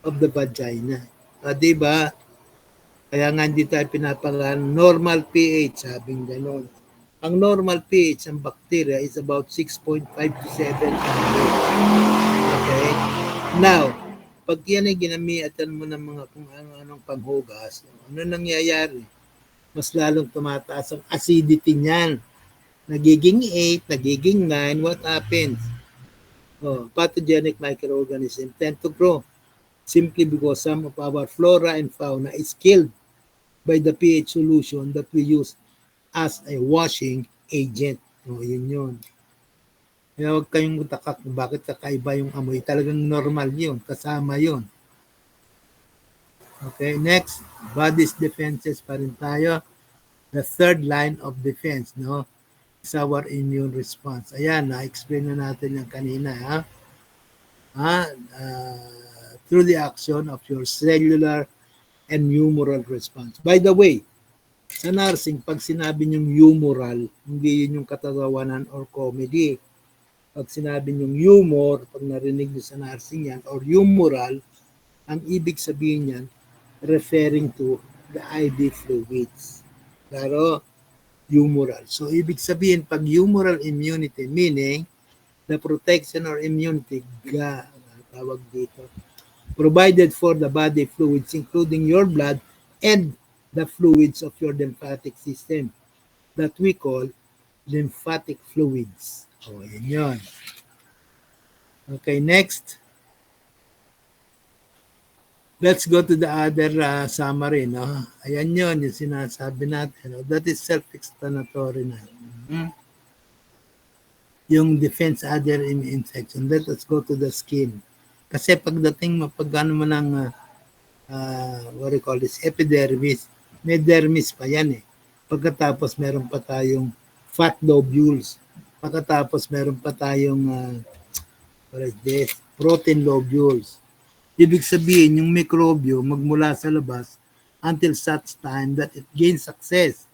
of the vagina. Diba? Kaya nga hindi tayo pinapangalan normal pH, sabing ganon. Ang normal pH ng bacteria is about 6.5 to 7. Okay? Now, pag yan ay ginamitan mo ng mga kung anong panghugas, ano nangyayari? Mas lalong tumataas ang acidity niyan. Nagiging 8, nagiging 9, what happens? Pathogenic microorganisms tend to grow simply because some of our flora and fauna is killed by the pH solution that we use as a washing agent. Yun yun. Kaya huwag kayong utakak kung bakit kakaiba yung amoy. Talagang normal yun. Kasama yun. Okay, next. Body's defenses pa rin tayo. The third line of defense, no? Is our immune response. Ayan, na-explain na natin yung kanina. Through the action of your cellular and humoral response. By the way, sa nursing, pag sinabi niyong humoral, hindi yun yung katatawanan or comedy. Pag sinabi niyong humor, pag narinig niyo sa nursing yan, or humoral, ang ibig sabihin yan, referring to the IV fluids. Claro, humoral. So, ibig sabihin, pag humoral immunity, meaning, the protection or immunity, tawag dito, provided for the body fluids, including your blood and the fluids of your lymphatic system that we call lymphatic fluids. Yun yun. Okay, next. Let's go to the other summary. No? Ayan yun, yung sinasabi natin. No? That is self-explanatory na. Yung defense other infection. Let us go to the skin. Kasi pagdating mapagano mo ng what we call this, epidermis, may dermis pa yan eh. Pagkatapos meron pa tayong fat lobules. Pagkatapos meron pa tayong what is this? Protein lobules. Ibig sabihin, yung mikrobyo magmula sa labas until such time that it gains access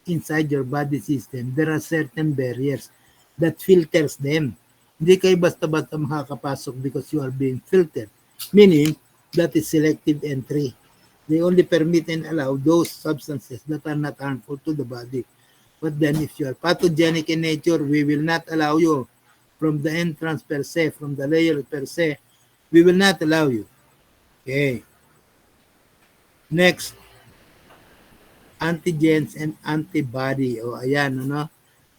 inside your body system, there are certain barriers that filters them. Hindi kayo basta-basta makakapasok because you are being filtered. Meaning, that is selective entry. They only permit and allow those substances that are not harmful to the body. But then if you are pathogenic in nature, we will not allow you from the entrance per se, from the layer per se. We will not allow you. Okay. Next, antigens and antibody. Ayan, ano?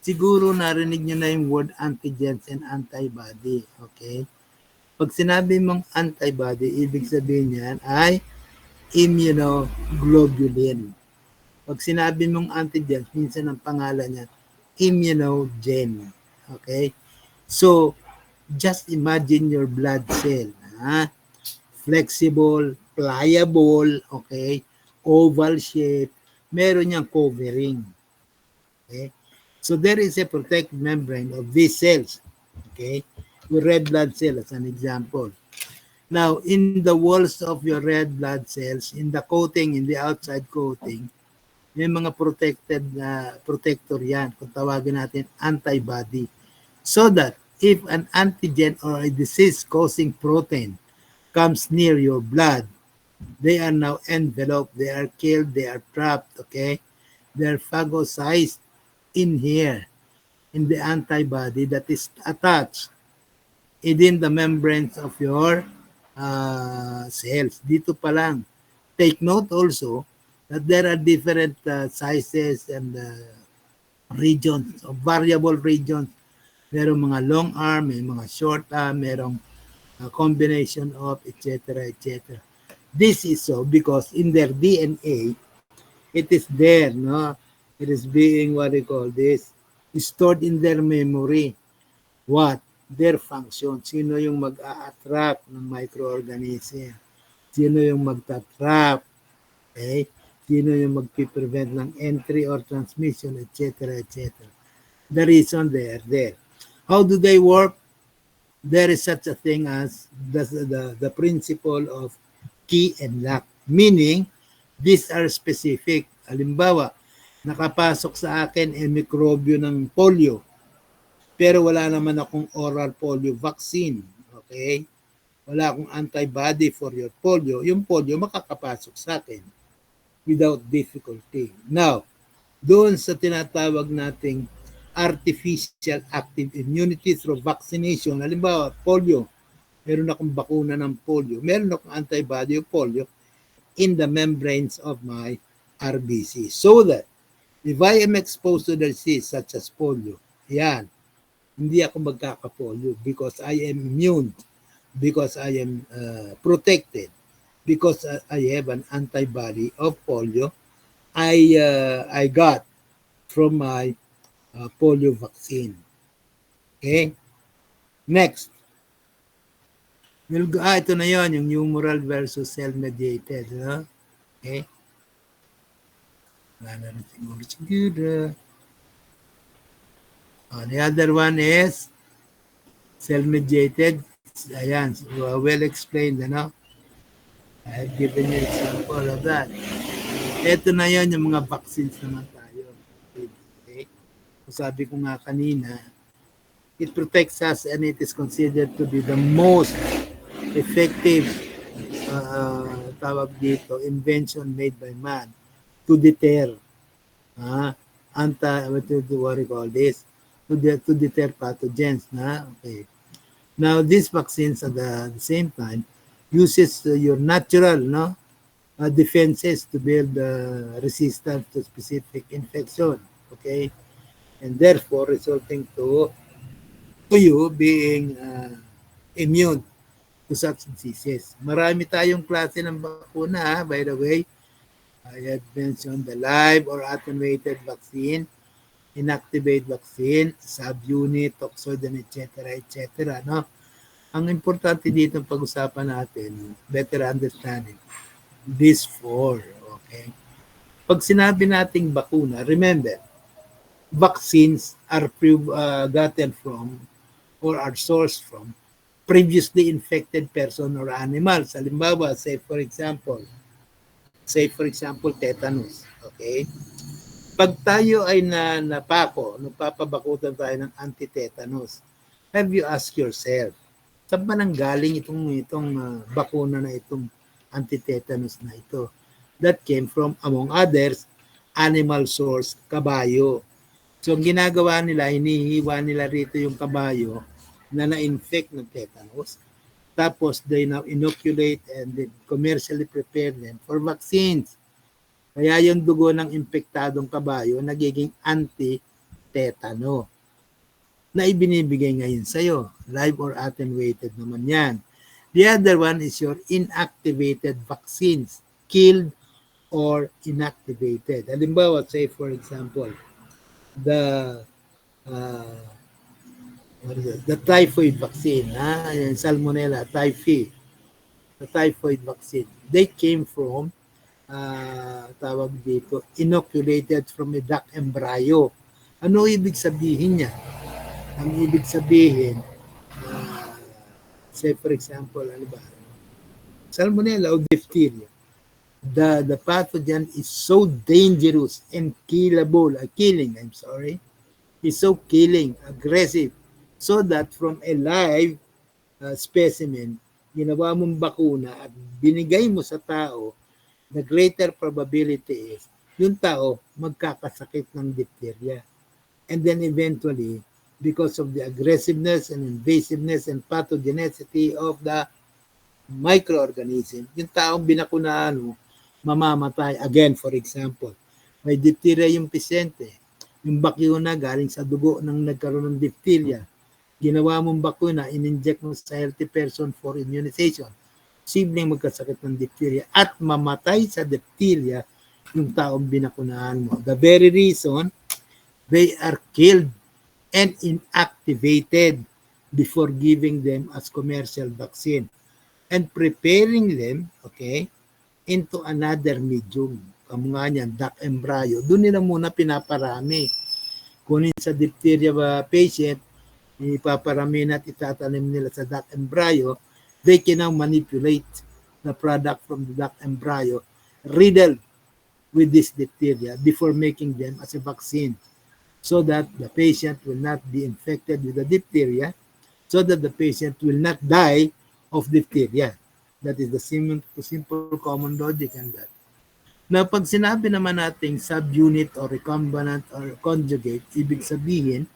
Siguro narinig nyo na yung word antigens and antibody. Okay? Pag sinabi mong antibody, ibig sabihin yan ay immunoglobulin. Pag sinabi mong antigens, minsan ang pangalan niya, immunogen. Okay? So, just imagine your blood cell. Flexible, pliable, okay? Oval shape, meron niyang covering. Okay? So there is a protective membrane of these cells. Okay? Your red blood cell as an example. Now, in the walls of your red blood cells, in the coating, in the outside coating, may mga protected protector yan, kung tawagin natin antibody. So that if an antigen or a disease-causing protein comes near your blood, they are now enveloped, they are killed, they are trapped, okay? They are phagocyzed in here, in the antibody that is attached within the membranes of your cells. Dito pa lang. Take note also that there are different sizes and regions, of variable regions. Merong mga long arm, may mga short arm, merong combination of etc. etc. This is so because in their DNA, it is there, no? It is being, what we call this, stored in their memory. What? Their function. Sino yung mag-a-attract ng microorganism? Sino yung magta-trap? Okay? Sino yung mag-prevent ng entry or transmission, etc., etc. The reason they are there. How do they work? There is such a thing as the principle of key and lock. Meaning, these are specific. Halimbawa, nakapasok sa akin mikrobyo ng polio. Pero wala naman akong oral polio vaccine. Okay? Wala akong antibody for your polio. Yung polio makakapasok sa akin without difficulty. Now, doon sa tinatawag nating artificial active immunity through vaccination, halimbawa, polio, meron akong bakuna ng polio, meron akong antibody of polio in the membranes of my RBC. So that, if I am exposed to the disease such as polio, yan, hindi ako magkaka-polio because I am immune, because I am protected, because I have an antibody of polio I got from my polio vaccine. Okay? Next. Ito na yon, yung humoral versus cell-mediated. No? Okay? The other one is cell-mediated. Ayan, well explained, ano? I have given you example of that. Ito na yan, yung mga vaccines naman tayo. Okay? Sabi ko nga kanina, it protects us and it is considered to be the most effective tawag dito, invention made by man to deter what do we call this? To deter pathogens. Okay. Now, these vaccines at the same time uses your natural defenses to build resistance to specific infection. Okay? And therefore, resulting to you being immune to such diseases. Marami tayong klase ng bakuna, by the way. I had mentioned the live or attenuated vaccine, inactivate vaccine, subunit, toxoid, etc., etc. No? Ang importante dito pag-usapan natin, better understanding, these four. Okay? Pag sinabi nating bakuna, remember, vaccines are gotten from or are sourced from previously infected person or animals. Halimbawa, say for example, tetanus. Okay? Pag tayo ay nagpapabakutan tayo ng anti-tetanus, have you asked yourself, saan ba nang galing itong bakuna na itong anti-tetanus na ito? That came from, among others, animal source, kabayo. So, ang ginagawa nila, hinihiwa nila rito yung kabayo na na-infect ng tetanus. Tapos, they now inoculate and they commercially prepare them for vaccines. Kaya yung dugo ng impektadong kabayo nagiging anti-tetano na ibinibigay ngayon sa'yo. Live or attenuated naman yan. The other one is your inactivated vaccines, killed or inactivated. Halimbawa, say for example, the typhoid vaccine, Salmonella typhi, the typhoid vaccine, they came from tawag dito, inoculated from a duck embryo. Ano ibig sabihin niya? Ang ibig sabihin, say for example, ano ba? Salmonella o diphtheria. The pathogen is so dangerous and is so killing, aggressive, so that from a live specimen, ginawa mong bakuna at binigay mo sa tao, the greater probability is yung tao magkakasakit ng diphtheria. And then eventually, because of the aggressiveness and invasiveness and pathogenicity of the microorganism, yung taong binakunaan mo, mamamatay. Again, for example, may diphtheria yung pasyente, yung bakuna galing sa dugo ng nagkaroon ng diphtheria, ginawa mong bakuna, in-inject mo sa healthy person for immunization, simpleng magkasakit ng diphtheria at mamatay sa diphtheria yung taong binakunaan mo. The very reason they are killed and inactivated before giving them as commercial vaccine and preparing them, okay, into another medium. Kamukha niyan, duck embryo. Doon nila muna pinaparami. Kunin sa diphtheria patient, ipaparami at itatanim nila sa duck embryo, they can now manipulate the product from the duck embryo riddled with this diphtheria before making them as a vaccine, so that the patient will not be infected with the diphtheria, so that the patient will not die of diphtheria. That is the simple common logic and that. Na pag sinabi naman nating subunit or recombinant or conjugate, ibig sabihin,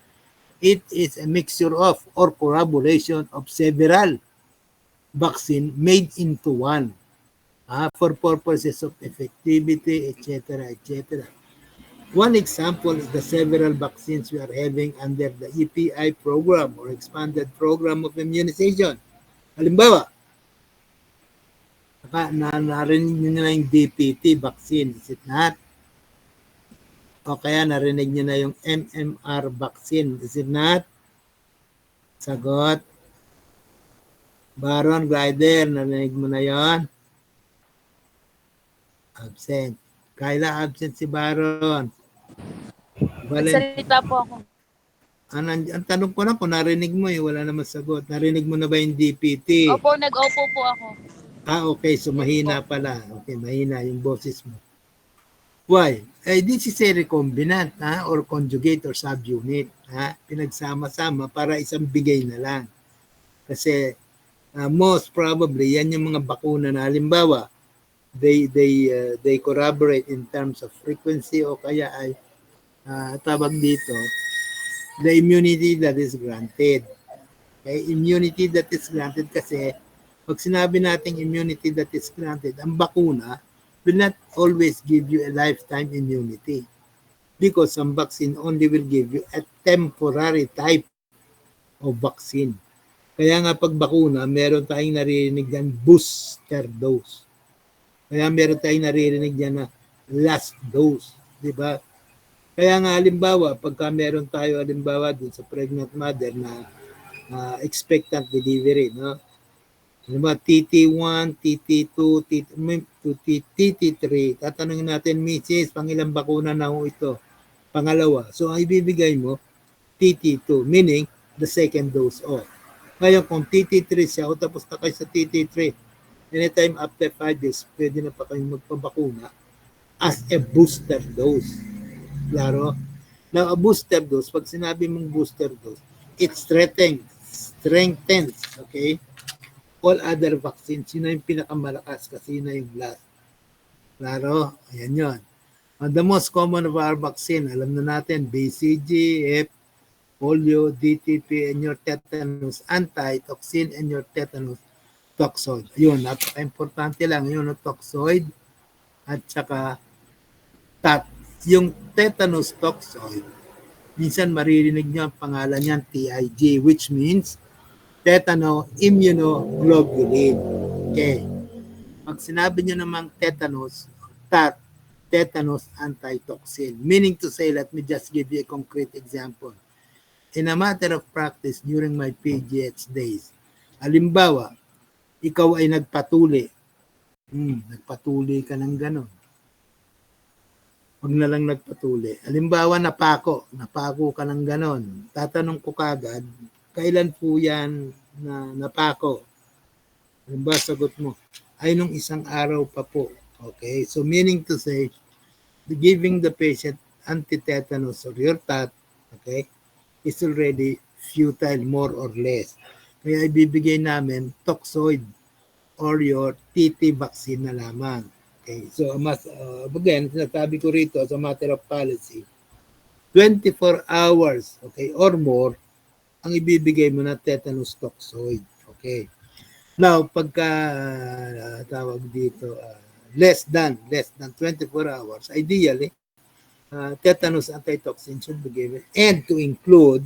it is a mixture of or corroboration of several vaccine made into one for purposes of effectivity, etc., etc. One example is the several vaccines we are having under the EPI program or expanded program of immunization. Halimbawa, narinig nyo na yung DPT vaccine, is it not? O kaya narinig nyo na yung MMR vaccine, is it not? Sagot. Baron Glider, narinig mo na yon? Absent. Kayla, absent si Baron. Nagsalita po ako. Ang tanong ko na kung narinig mo wala naman sagot. Narinig mo na ba yung DPT? Opo, nag-opo po ako. Okay, so mahina pala. Okay, mahina yung boses mo. Why? This is a recombinant or conjugate or subunit. Pinagsama-sama para isang bigay na lang. Kasi most probably, yan yung mga bakuna na halimbawa, they corroborate in terms of frequency o kaya ay tawag dito, the immunity that is granted. Okay? Immunity that is granted kasi pag sinabi nating immunity that is granted, ang bakuna will not always give you a lifetime immunity because some vaccine only will give you a temporary type of vaccine. Kaya nga pag bakuna, meron tayong naririnig yan booster dose. Kaya meron tayong naririnig yan na last dose. Di ba? Kaya nga halimbawa, pagka meron tayo halimbawa dun sa pregnant mother na expectant delivery, no? Halimbawa, TT1, TT2, TT3, tatanungin natin, Mrs., pangilang bakuna na ho ito? Pangalawa. So, ang ibibigay mo, TT2, meaning the second dose off. Ngayon, kung TT3 siya, o tapos na kayo sa TT3, anytime after 5 days, pwede na pa kayong magpabakuna as a booster dose. Klaro? Now, a booster dose, pag sinabi mong booster dose, it strengthens, okay? All other vaccines, sino yung pinakamalakas kasi yun na yung last. Klaro? Ayan yun. The most common of our vaccine, alam na natin, BCG, F, polio, DTP, and your tetanus antitoxin, and your tetanus toxoid. Ayun, napaka-importante lang yun, toxoid at saka yung tetanus toxoid, minsan maririnig nyo ang pangalan niyan TIG, which means tetano-immunoglobulin. Okay. Pag sinabi nyo namang tetanus, tetanus antitoxin. Meaning to say, let me just give you a concrete example. In a matter of practice during my PGH days, halimbawa, ikaw ay nagpatuli. Nagpatuli ka ng ganon. Huwag na lang nagpatuli. Halimbawa, napako ka ng ganon. Tatanong ko kagad, kailan po yan na napako? Halimbawa, sagot mo, ay nung isang araw pa po. Okay, so meaning to say, giving the patient antitetanus or your tat, okay, is already futile more or less. Kaya ibibigay namin toxoid or your TT vaccine na lamang. Okay, so again, sinasabi ko rito as a matter of policy, 24 hours, okay, or more, ang ibibigay mo na tetanus toxoid. Okay. Now, pagka tawag dito, less than 24 hours, ideally, tetanus antitoxin should be given and to include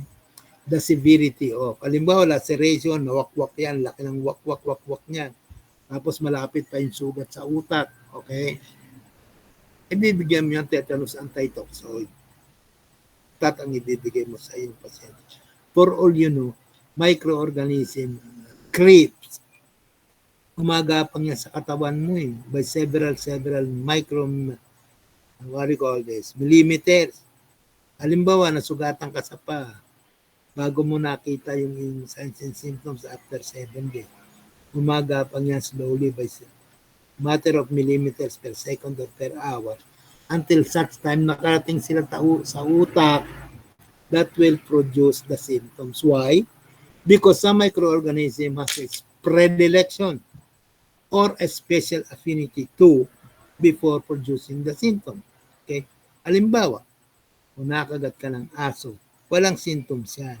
the severity of, halimbawa, laceration, nawakwak yan, laki ng wakwak niyan. Tapos malapit pa yung sugat sa utak, okay? Ibibigyan mo yung tetanus antitoxoid. Tat ang ibibigay mo sa iyong pasyente. For all you know, microorganism creeps. Umagapang yan sa katawan mo by several what do you call this? Millimeters. Halimbawa, nasugatan ka sa pa, bago mo nakita yung signs and symptoms after 7 days. Umagapang yan slowly by matter of millimeters per second or per hour until such time nakarating sila sa utak that will produce the symptoms. Why? Because some microorganism has a predilection or a special affinity to before producing the symptom. Okay? Halimbawa, kung nakagat ka ng aso, walang symptoms yan.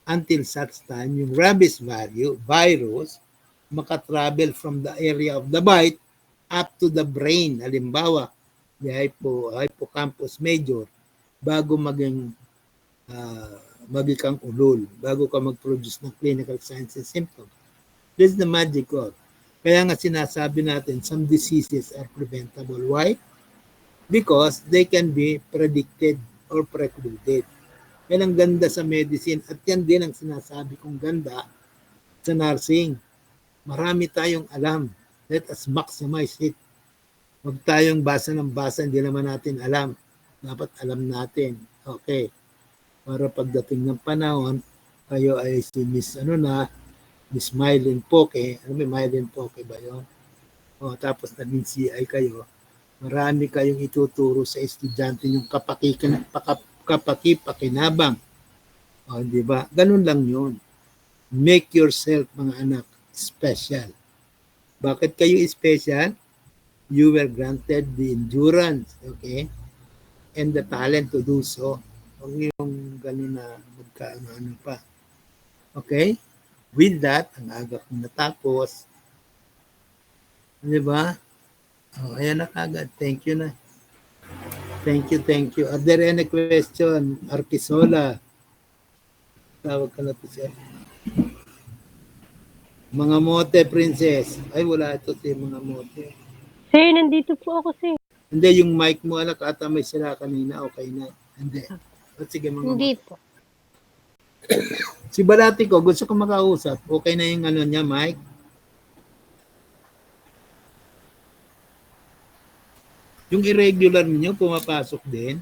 Until such time, yung rabies virus makatravel from the area of the bite up to the brain. Halimbawa, the hippocampus major, bago maging kang ulol, bago ka mag-produce ng clinical signs and symptoms. This is the magic of. Kaya nga sinasabi natin, some diseases are preventable. Why? Because they can be predicted or precluded. Yan ang ganda sa medicine at yan din ang sinasabi kong ganda sa nursing. Marami tayong alam. Let us maximize it. Huwag tayong basa ng basa, hindi naman natin alam. Dapat alam natin. Okay. Para pagdating ng panahon, kayo ay si Miss Miss Mylene Poke. Ano may Mylene Poke ba yun? O, tapos naging CI kayo. Marami kayong ituturo sa estudyante yung kapakipakinabang. O, di ba? Ganun lang yun. Make yourself, mga anak, special. Bakit kayo special? You were granted the endurance, okay? And the talent to do so. Huwag yung gano'n na magkaano pa. Okay? With that, ang aga kong natapos. Di ba? Oh, ayan na kagad. Thank you na. Thank you. Are there any question? Arkisola. Tawag ka na po siya. Mga mote, princess. Ay, wala ito si mga mote. Sir, nandito po ako, sir. Hindi, yung mic mo, anak, ata may sila kanina. Okay na. Hindi. At sige, mga Hindi mote. po. Si Balati ko, gusto ko makausap. Okay na yung ano niya, Mike? Yung irregular niyo, pumapasok din.